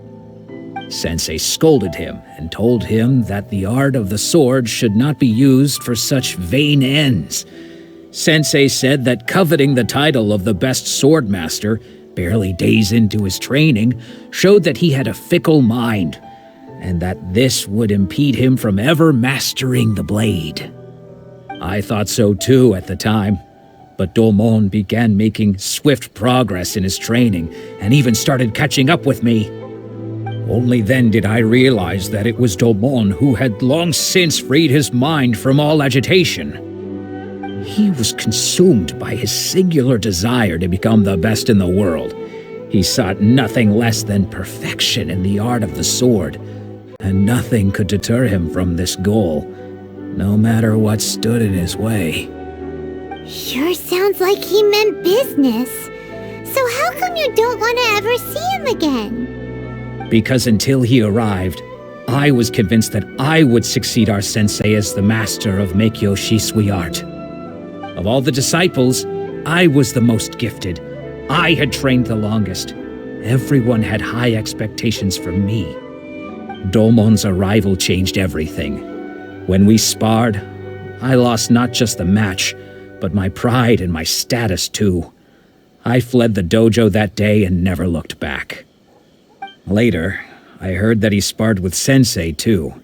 Sensei scolded him and told him that the art of the sword should not be used for such vain ends. Sensei said that coveting the title of the best swordmaster, barely days into his training, showed that he had a fickle mind, and that this would impede him from ever mastering the blade. I thought so too at the time, but Domon began making swift progress in his training and even started catching up with me. Only then did I realize that it was Domon who had long since freed his mind from all agitation. He was consumed by his singular desire to become the best in the world. He sought nothing less than perfection in the art of the sword, and nothing could deter him from this goal, no matter what stood in his way. Sure sounds like he meant business. So how come you don't want to ever see him again? Because until he arrived, I was convinced that I would succeed our sensei as the master of Make-Yoshi Sui art. Of all the disciples, I was the most gifted. I had trained the longest. Everyone had high expectations from me. Domon's arrival changed everything. When we sparred, I lost not just the match, but my pride and my status too. I fled the dojo that day and never looked back. Later, I heard that he sparred with Sensei too.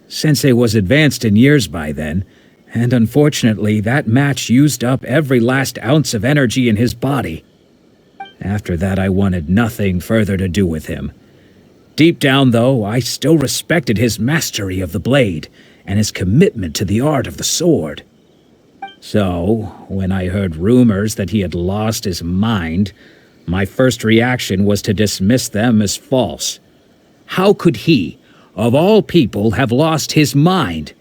Sensei was advanced in years by then, and unfortunately that match used up every last ounce of energy in his body. After that, I wanted nothing further to do with him. Deep down, though, I still respected his mastery of the blade and his commitment to the art of the sword. So, when I heard rumors that he had lost his mind, my first reaction was to dismiss them as false. How could he, of all people, have lost his mind?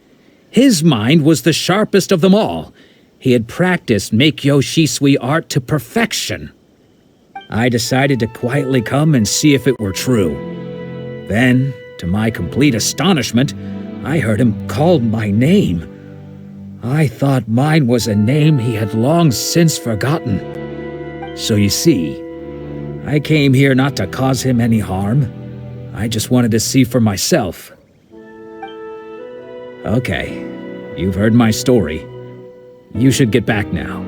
His mind was the sharpest of them all. He had practiced Make-Yoshi Sui art to perfection. I decided to quietly come and see if it were true. Then, to my complete astonishment, I heard him call my name. I thought mine was a name he had long since forgotten. So you see, I came here not to cause him any harm. I just wanted to see for myself. Okay, you've heard my story. You should get back now.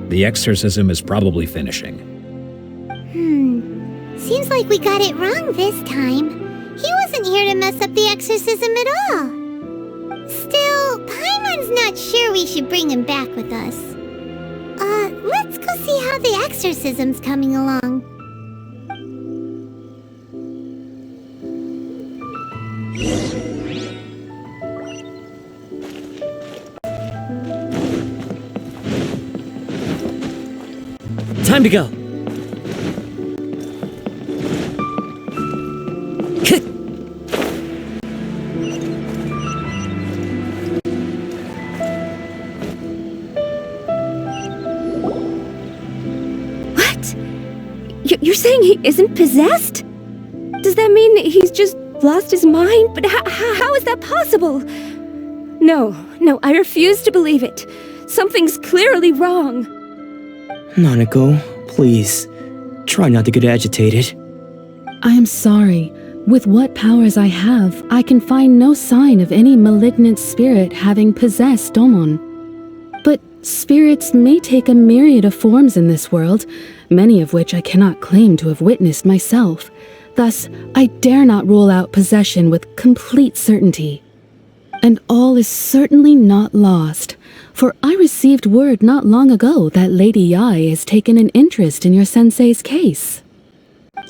The exorcism is probably finishing. Seems like we got it wrong this time. He wasn't here to mess up the exorcism at all. Still, Paimon's not sure we should bring him back with us. Let's go see how the exorcism's coming along. Time to go. You're saying he isn't possessed? Does that mean he's just lost his mind? But how is that possible? No, I refuse to believe it. Something's clearly wrong. Nanako, please, try not to get agitated. I am sorry. With what powers I have, I can find no sign of any malignant spirit having possessed Domon. But spirits may take a myriad of forms in this world, many of which I cannot claim to have witnessed myself. Thus, I dare not rule out possession with complete certainty. And all is certainly not lost, for I received word not long ago that Lady Yai has taken an interest in your sensei's case.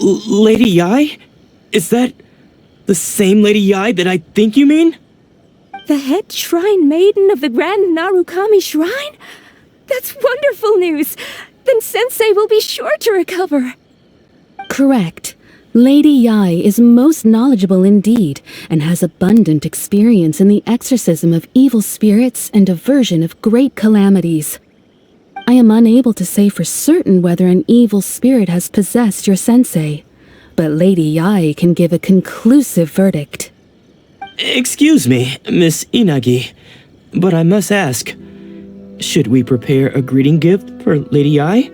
Lady Yai? Is that the same Lady Yai that I think you mean? The head shrine maiden of the Grand Narukami Shrine? That's wonderful news! Then Sensei will be sure to recover. Correct. Lady Yai is most knowledgeable indeed, and has abundant experience in the exorcism of evil spirits and aversion of great calamities. I am unable to say for certain whether an evil spirit has possessed your sensei, but Lady Yai can give a conclusive verdict. Excuse me, Miss Inagi, but I must ask, should we prepare a greeting gift for Lady Yai?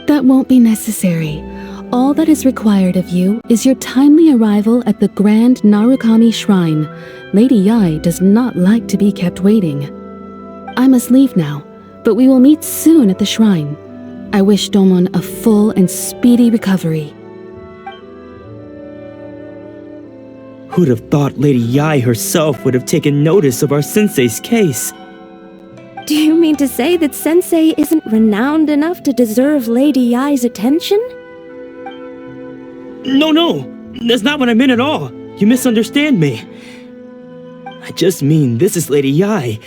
That won't be necessary. All that is required of you is your timely arrival at the Grand Narukami Shrine. Lady Yai does not like to be kept waiting. I must leave now, but we will meet soon at the shrine. I wish Domon a full and speedy recovery. Who'd have thought Lady Yai herself would have taken notice of our sensei's case? Do you mean to say that Sensei isn't renowned enough to deserve Lady Yai's attention? No, that's not what I meant at all. You misunderstand me. I just mean this is Lady Yai,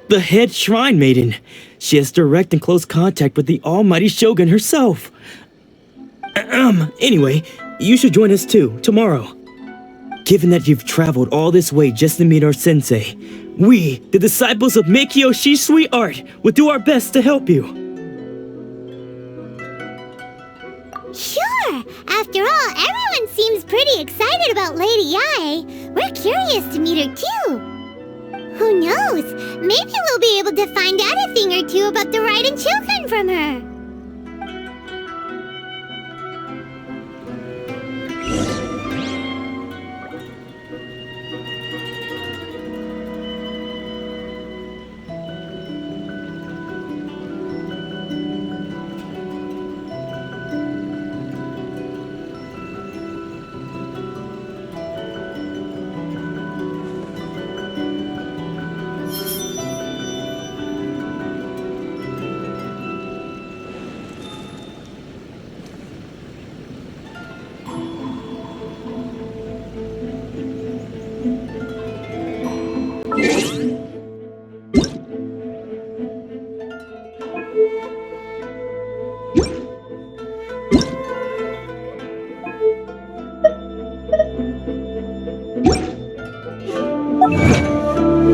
the head shrine maiden. She has direct and close contact with the almighty Shogun herself. Anyway, you should join us too, tomorrow. Given that you've traveled all this way just to meet our sensei, we, the disciples of Meikyo Shisui Art, will do our best to help you. Sure! After all, everyone seems pretty excited about Lady Yai. We're curious to meet her too. Who knows? Maybe we'll be able to find out a thing or two about the Raiden children from her.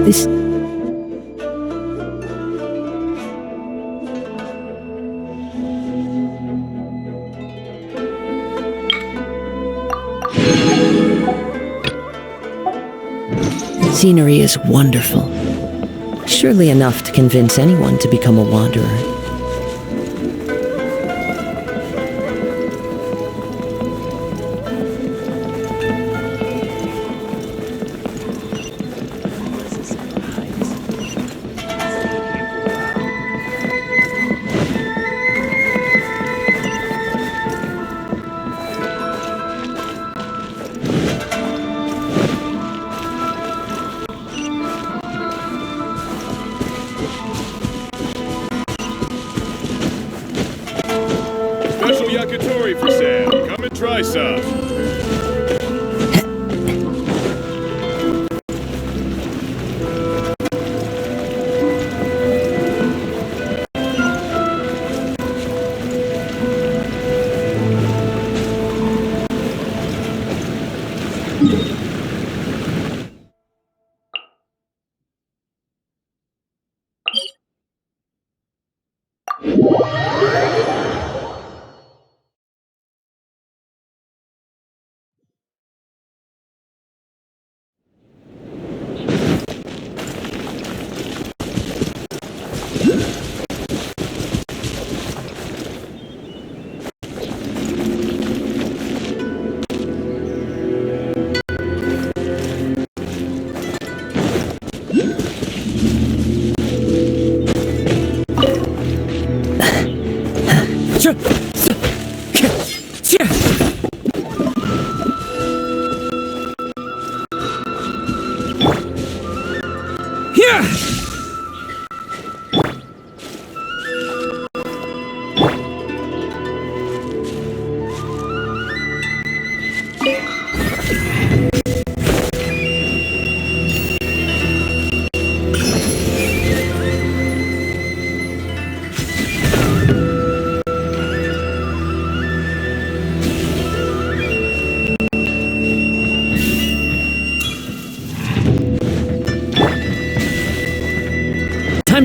This... scenery is wonderful. Surely enough to convince anyone to become a wanderer. Special yakitori for sale. Come and try some.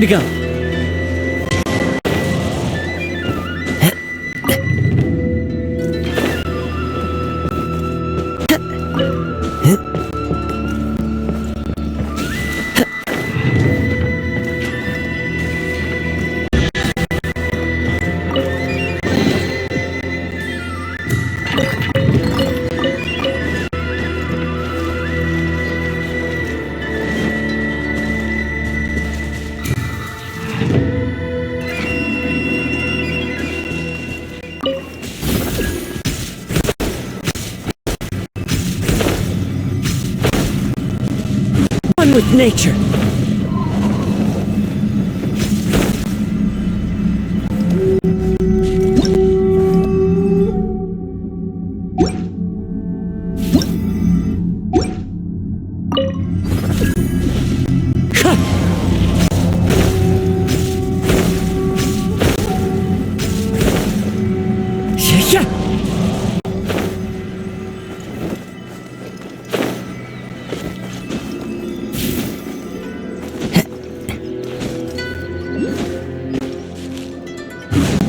go. One with nature.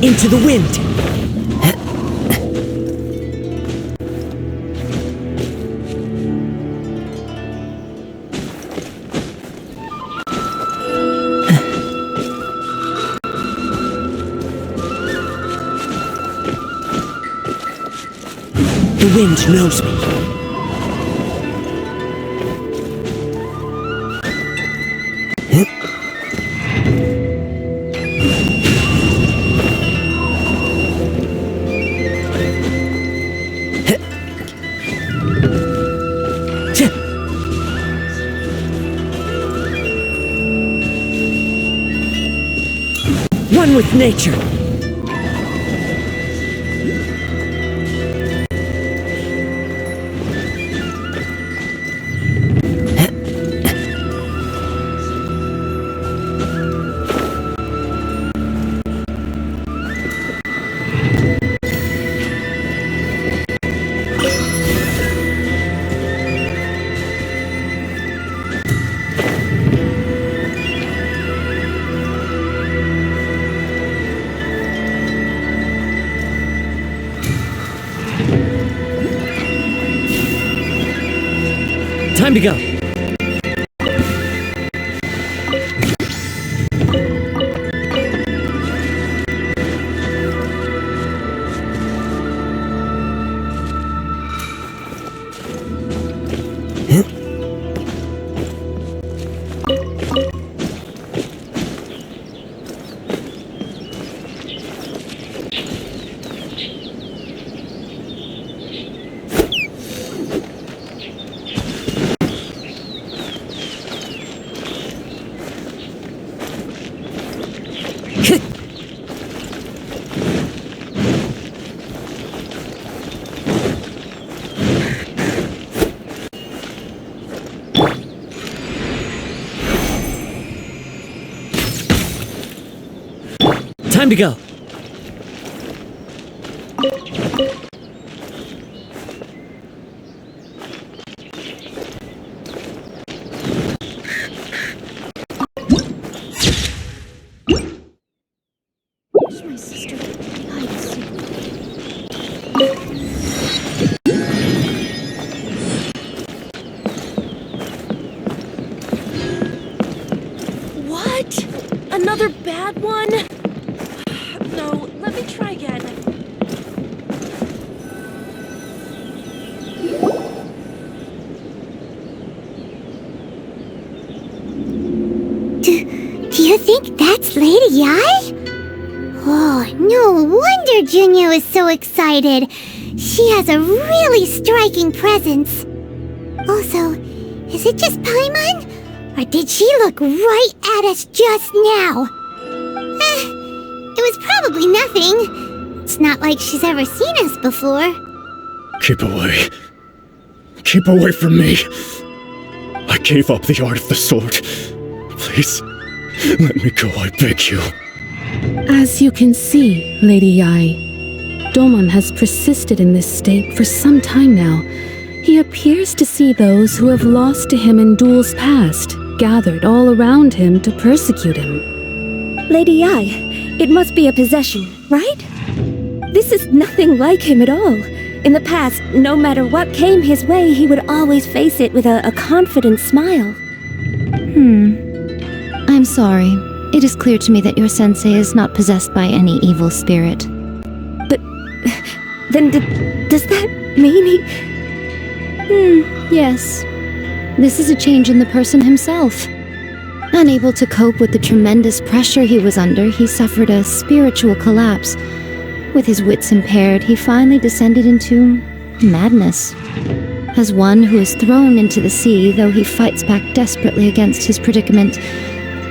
Into the wind! The wind knows me. One with nature. Time to go. Time to go. My sister died soon. What? Another bad one? No, let me try again. Do you think that's Lady Yi? Oh, no wonder Junya is so excited. She has a really striking presence. Also, is it just Paimon? Or did she look right at us just now? It was probably nothing. It's not like she's ever seen us before. Keep away. Keep away from me. I gave up the art of the sword. Please, let me go, I beg you. As you can see, Lady Yi, Domon has persisted in this state for some time now. He appears to see those who have lost to him in duels past, gathered all around him to persecute him. Lady Ai, it must be a possession, right? This is nothing like him at all. In the past, no matter what came his way, he would always face it with a confident smile. I'm sorry. It is clear to me that your sensei is not possessed by any evil spirit. But then does that mean he... Yes. This is a change in the person himself. Unable to cope with the tremendous pressure he was under, he suffered a spiritual collapse. With his wits impaired, he finally descended into madness. As one who is thrown into the sea, though he fights back desperately against his predicament,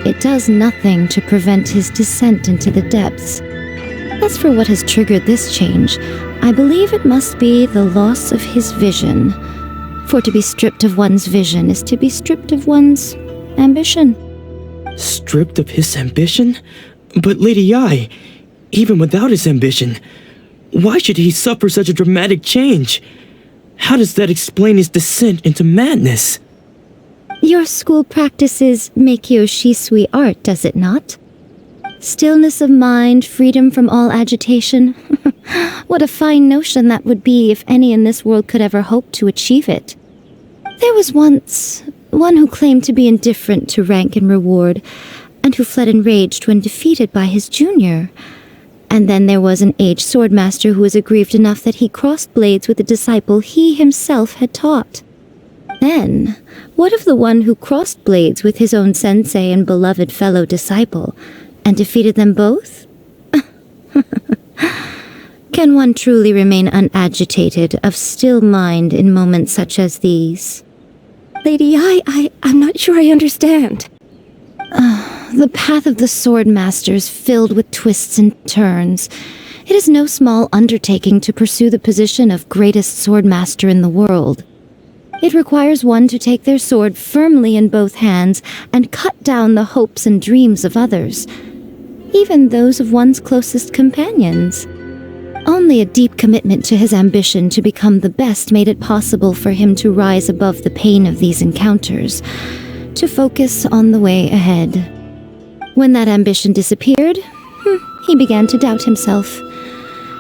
it does nothing to prevent his descent into the depths. As for what has triggered this change, I believe it must be the loss of his vision. For to be stripped of one's vision is to be stripped of one's ambition. Stripped of his ambition? But Lady Ai, even without his ambition, why should he suffer such a dramatic change? How does that explain his descent into madness? Your school practices Meikyo Shisui art, does it not? Stillness of mind, freedom from all agitation. What a fine notion that would be if any in this world could ever hope to achieve it. There was once one who claimed to be indifferent to rank and reward, and who fled enraged when defeated by his junior. And then there was an aged swordmaster who was aggrieved enough that he crossed blades with a disciple he himself had taught. Then, what of the one who crossed blades with his own sensei and beloved fellow disciple, and defeated them both? Can one truly remain unagitated, of still mind in moments such as these? Lady Ai, I'm not sure I understand. The path of the sword master is filled with twists and turns. It is no small undertaking to pursue the position of greatest sword master in the world. It requires one to take their sword firmly in both hands and cut down the hopes and dreams of others, even those of one's closest companions. Only a deep commitment to his ambition to become the best made it possible for him to rise above the pain of these encounters, to focus on the way ahead. When that ambition disappeared, he began to doubt himself.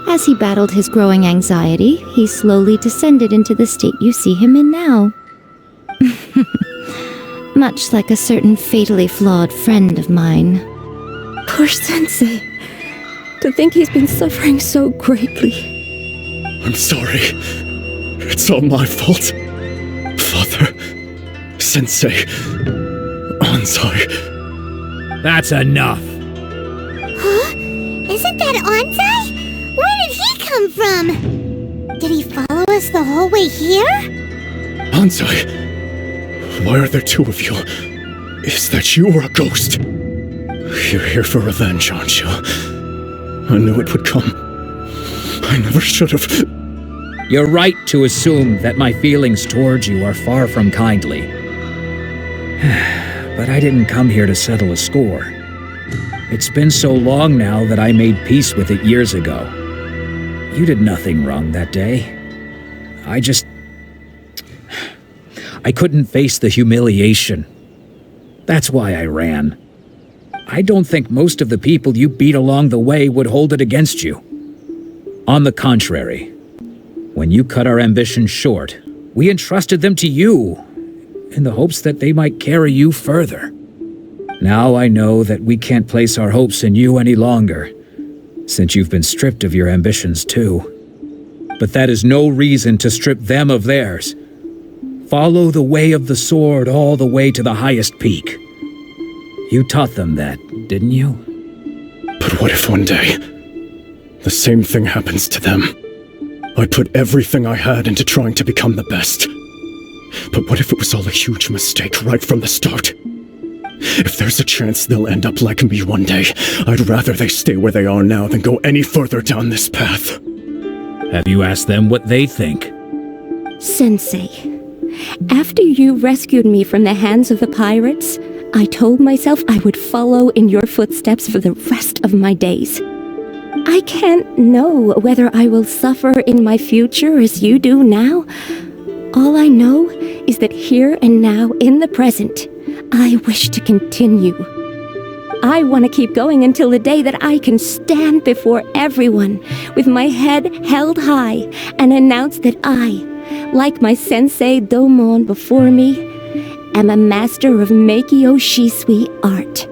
As he battled his growing anxiety, he slowly descended into the state you see him in now. Much like a certain fatally flawed friend of mine. Poor sensei. To think he's been suffering so greatly. I'm sorry. It's all my fault. Father, Sensei, Anzai. That's enough. Huh? Isn't that Anzai? Where did he come from? Did he follow us the whole way here? Anzai, why are there two of you? Is that you or a ghost? You're here for revenge, aren't you? I knew it would come. I never should have. You're right to assume that my feelings towards you are far from kindly. But I didn't come here to settle a score. It's been so long now that I made peace with it years ago. You did nothing wrong that day. I couldn't face the humiliation. That's why I ran. I don't think most of the people you beat along the way would hold it against you. On the contrary, when you cut our ambitions short, we entrusted them to you, in the hopes that they might carry you further. Now I know that we can't place our hopes in you any longer, since you've been stripped of your ambitions too. But that is no reason to strip them of theirs. Follow the way of the sword all the way to the highest peak. You taught them that, didn't you? But what if one day, the same thing happens to them? I put everything I had into trying to become the best. But what if it was all a huge mistake right from the start? If there's a chance they'll end up like me one day, I'd rather they stay where they are now than go any further down this path. Have you asked them what they think? Sensei, after you rescued me from the hands of the pirates, I told myself I would follow in your footsteps for the rest of my days. I can't know whether I will suffer in my future as you do now. All I know is that here and now, in the present, I wish to continue. I want to keep going until the day that I can stand before everyone with my head held high and announce that I, like my sensei Domon before me, am a master of Meikyo Shisui art.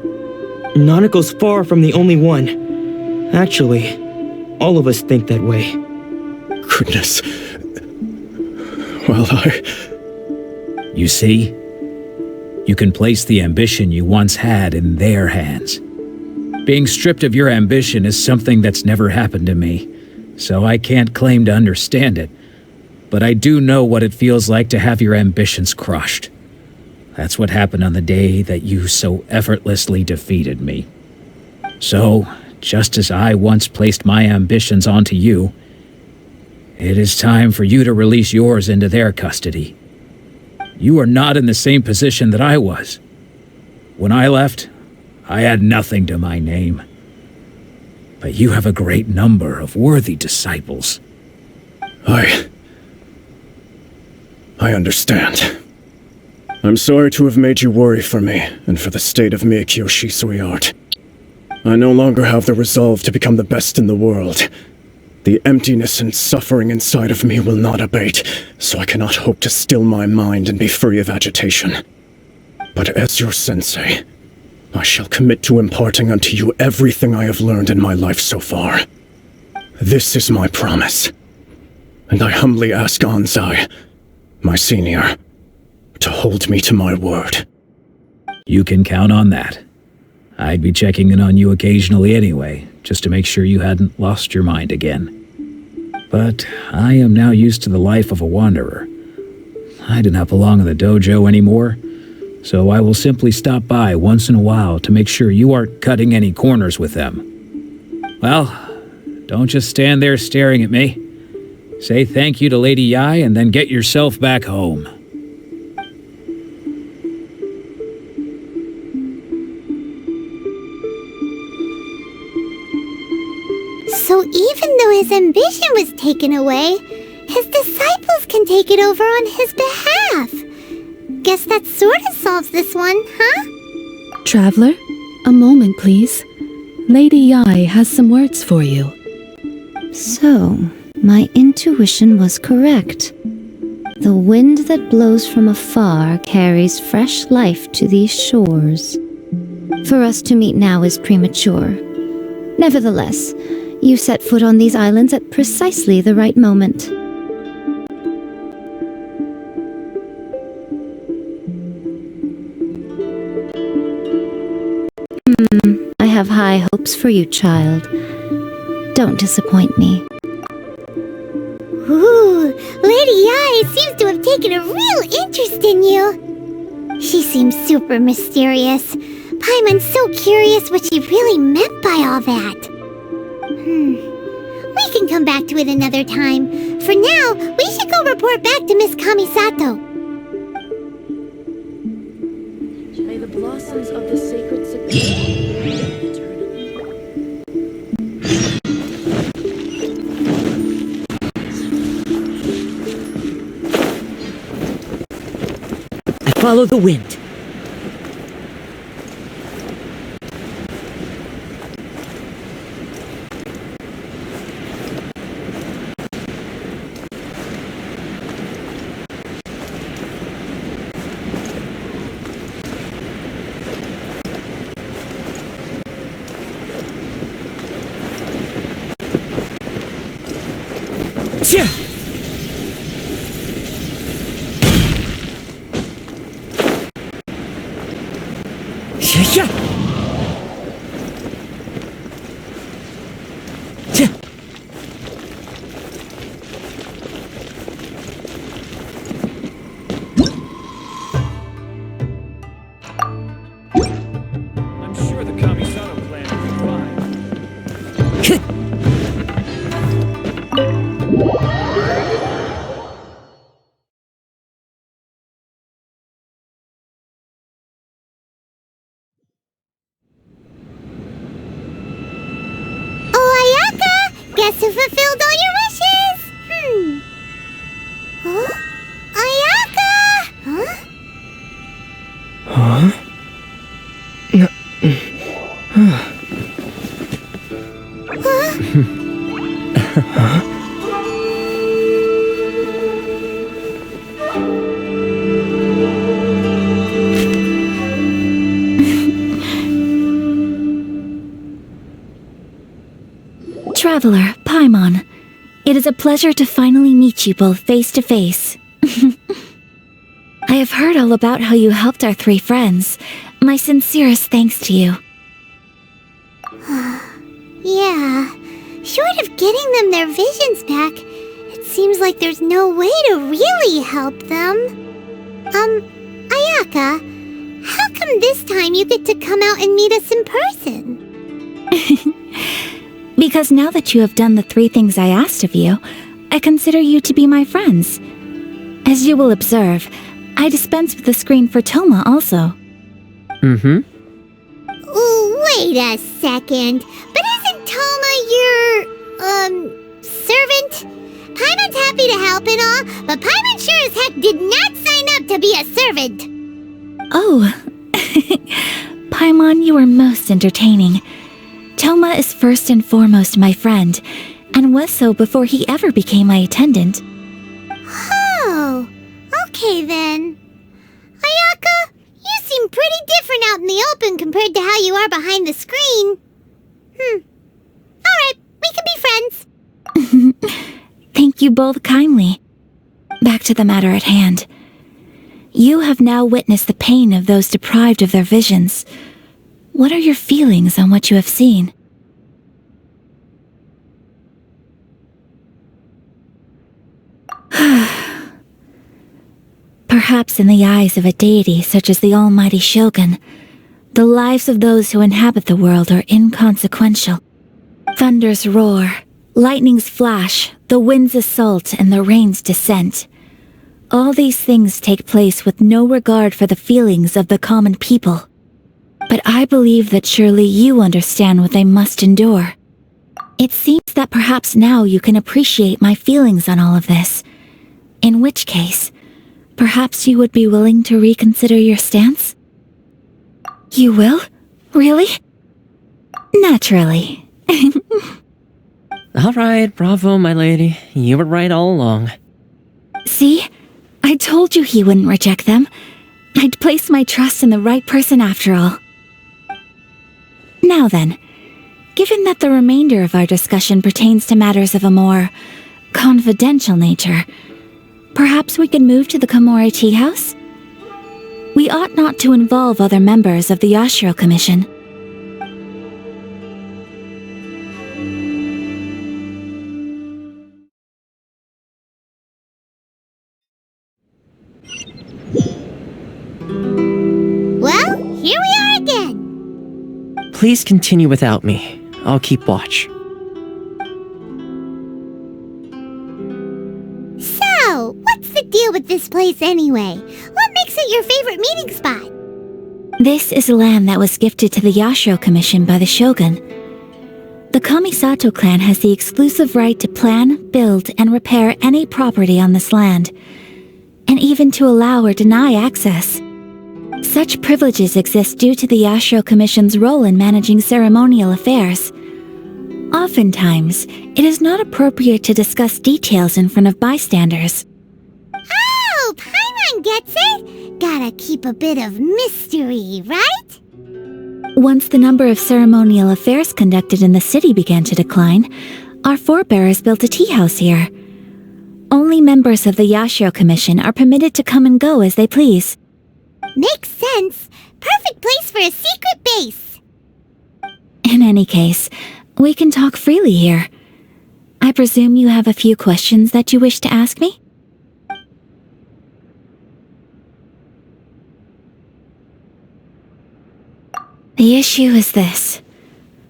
Nanako's far from the only one. Actually, all of us think that way. Goodness. Well, You see? You can place the ambition you once had in their hands. Being stripped of your ambition is something that's never happened to me, so I can't claim to understand it. But I do know what it feels like to have your ambitions crushed. That's what happened on the day that you so effortlessly defeated me. So, just as I once placed my ambitions onto you, it is time for you to release yours into their custody. You are not in the same position that I was. When I left, I had nothing to my name. But you have a great number of worthy disciples. I understand. I'm sorry to have made you worry for me, and for the state of Meikyo Shisui art. I no longer have the resolve to become the best in the world. The emptiness and suffering inside of me will not abate, so I cannot hope to still my mind and be free of agitation. But as your sensei, I shall commit to imparting unto you everything I have learned in my life so far. This is my promise, and I humbly ask Anzai, my senior, to hold me to my word. You can count on that. I'd be checking in on you occasionally anyway, just to make sure you hadn't lost your mind again. But I am now used to the life of a wanderer. I do not belong in the dojo anymore, so I will simply stop by once in a while to make sure you aren't cutting any corners with them. Well, don't just stand there staring at me. Say thank you to Lady Yai and then get yourself back home. So even though his ambition was taken away, his disciples can take it over on his behalf. Guess that sort of solves this one, huh? Traveler, a moment, please. Lady Yai has some words for you. So, my intuition was correct. The wind that blows from afar carries fresh life to these shores. For us to meet now is premature. Nevertheless, you set foot on these islands at precisely the right moment. I have high hopes for you, child. Don't disappoint me. Ooh, Lady Yai seems to have taken a real interest in you. She seems super mysterious. Paimon's so curious what she really meant by all that. We can come back to it another time. For now, we should go report back to Miss Kamisato. May the blossoms of the sacred I follow the wind. I'm sure the Kamisato plan will be fine. Guess who fulfilled all your wishes? Huh? Ayaka! Huh? Huh? Traveler, Paimon, it is a pleasure to finally meet you both face to face. I have heard all about how you helped our 3 friends. My sincerest thanks to you. Yeah, short of getting them their visions back, it seems like there's no way to really help them. Ayaka, how come this time you get to come out and meet us in person? Because now that you have done the 3 things I asked of you, I consider you to be my friends. As you will observe, I dispense with the screen for Toma also. Mm-hmm. Wait a second. But isn't Toma your, servant? Paimon's happy to help and all, but Paimon sure as heck did not sign up to be a servant. Oh. Paimon, you are most entertaining. Toma is first and foremost my friend, and was so before he ever became my attendant. Oh, okay then. Ayaka, you seem pretty different out in the open compared to how you are behind the screen. Alright, we can be friends. Thank you both kindly. Back to the matter at hand. You have now witnessed the pain of those deprived of their visions. What are your feelings on what you have seen? Perhaps in the eyes of a deity such as the almighty Shogun, the lives of those who inhabit the world are inconsequential. Thunders roar, lightnings flash, the winds assault, and the rains descent. All these things take place with no regard for the feelings of the common people. But I believe that surely you understand what they must endure. It seems that perhaps now you can appreciate my feelings on all of this. In which case, perhaps you would be willing to reconsider your stance? You will? Really? Naturally. Alright, bravo, my lady. You were right all along. See? I told you he wouldn't reject them. I'd place my trust in the right person after all. Now then, given that the remainder of our discussion pertains to matters of a more confidential nature, perhaps we could move to the Komori Tea House? We ought not to involve other members of the Yashiro Commission. Well, here we are again. Please continue without me. I'll keep watch. So, what's the deal with this place anyway? What makes it your favorite meeting spot? This is land that was gifted to the Yashiro Commission by the Shogun. The Kamisato clan has the exclusive right to plan, build, and repair any property on this land, and even to allow or deny access. Such privileges exist due to the Yashiro Commission's role in managing ceremonial affairs. Oftentimes, it is not appropriate to discuss details in front of bystanders. Oh, Paimon gets it! Gotta keep a bit of mystery, right? Once the number of ceremonial affairs conducted in the city began to decline, our forebears built a tea house here. Only members of the Yashiro Commission are permitted to come and go as they please. Makes sense. Perfect place for a secret base. In any case, we can talk freely here. I presume you have a few questions that you wish to ask me? The issue is this.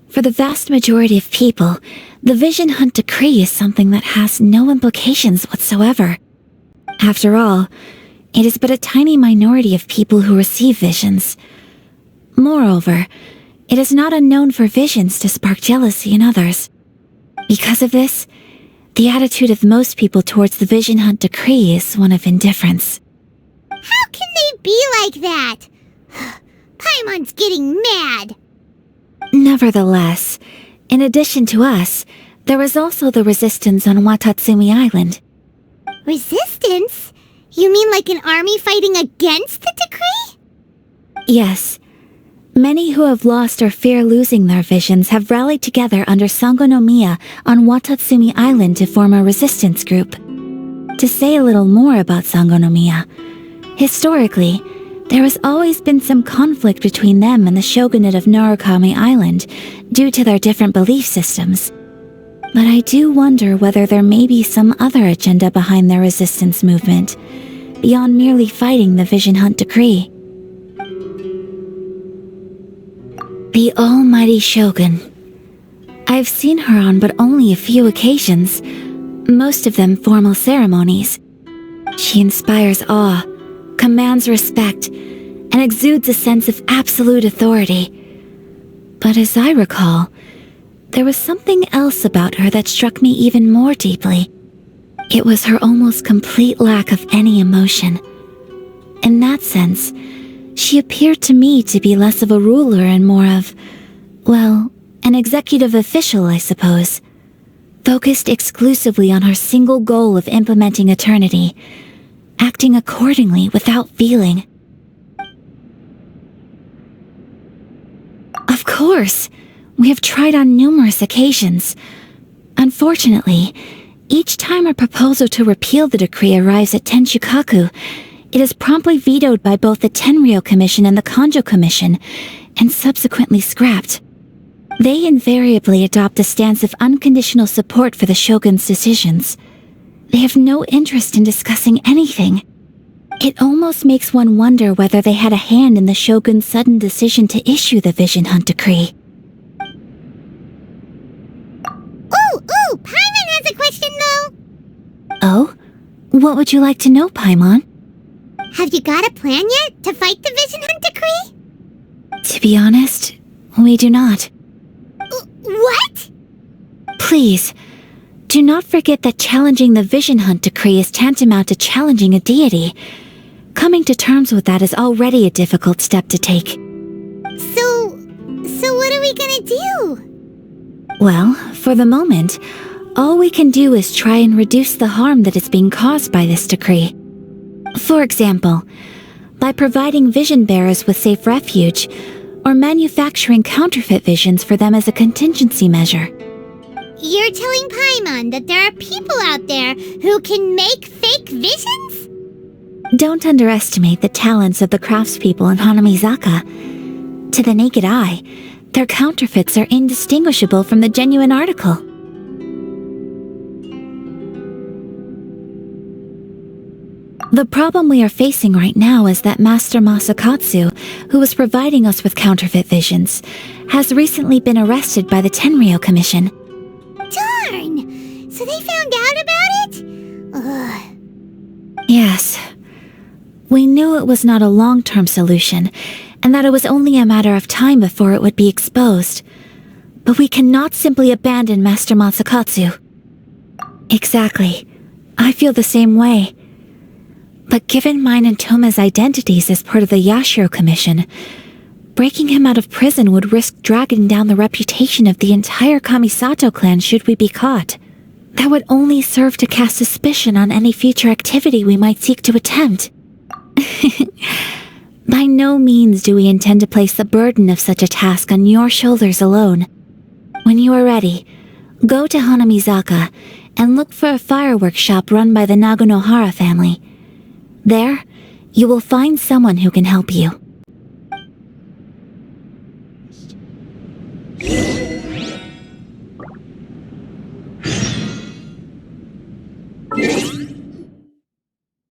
For the vast majority of people, the Vision Hunt Decree is something that has no implications whatsoever. After all, it is but a tiny minority of people who receive visions. Moreover, it is not unknown for visions to spark jealousy in others. Because of this, the attitude of most people towards the Vision Hunt Decree is one of indifference. How can they be like that? Paimon's getting mad. Nevertheless, in addition to us, There was also the resistance on Watatsumi Island. Resistance? You mean like an army fighting against the decree? Yes. Many who have lost or fear losing their visions have rallied together under Sangonomiya on Watatsumi Island to form a resistance group. To say a little more about Sangonomiya, historically, there has always been some conflict between them and the shogunate of Narukami Island due to their different belief systems. But I do wonder whether there may be some other agenda behind their resistance movement, beyond merely fighting the Vision Hunt decree. The almighty Shogun. I've seen her on but only a few occasions, most of them formal ceremonies. She inspires awe, commands respect, and exudes a sense of absolute authority. But as I recall, there was something else about her that struck me even more deeply. It was her almost complete lack of any emotion. In that sense, she appeared to me to be less of a ruler and more of, well, an executive official, I suppose. Focused exclusively on her single goal of implementing eternity, acting accordingly without feeling. Of course, we have tried on numerous occasions. Unfortunately, each time a proposal to repeal the decree arrives at Tenshukaku, it is promptly vetoed by both the Tenryou Commission and the Kanjo Commission, and subsequently scrapped. They invariably adopt a stance of unconditional support for the Shogun's decisions. They have no interest in discussing anything. It almost makes one wonder whether they had a hand in the Shogun's sudden decision to issue the Vision Hunt decree. Ooh, Paimon has a question though! Oh? What would you like to know, Paimon? Have you got a plan yet to fight the Vision Hunt decree? To be honest, we do not. What? Please, do not forget that challenging the Vision Hunt decree is tantamount to challenging a deity. Coming to terms with that is already a difficult step to take. So what are we gonna do? Well, for the moment, all we can do is try and reduce the harm that is being caused by this decree. For example, by providing vision bearers with safe refuge, or manufacturing counterfeit visions for them as a contingency measure. You're telling Paimon that there are people out there who can make fake visions? Don't underestimate the talents of the craftspeople in Hanamizaka. To the naked eye, their counterfeits are indistinguishable from the genuine article. The problem we are facing right now is that Master Masakatsu, who was providing us with counterfeit visions, has recently been arrested by the Tenryou Commission. Darn! So they found out about it? Ugh. Yes. We knew it was not a long-term solution, and that it was only a matter of time before it would be exposed. But we cannot simply abandon Master Masakatsu. Exactly. I feel the same way. But given mine and Toma's identities as part of the Yashiro Commission, breaking him out of prison would risk dragging down the reputation of the entire Kamisato clan should we be caught. That would only serve to cast suspicion on any future activity we might seek to attempt. By no means do we intend to place the burden of such a task on your shoulders alone. When you are ready, go to Hanamizaka and look for a fireworks shop run by the Nagonohara family. There, you will find someone who can help you.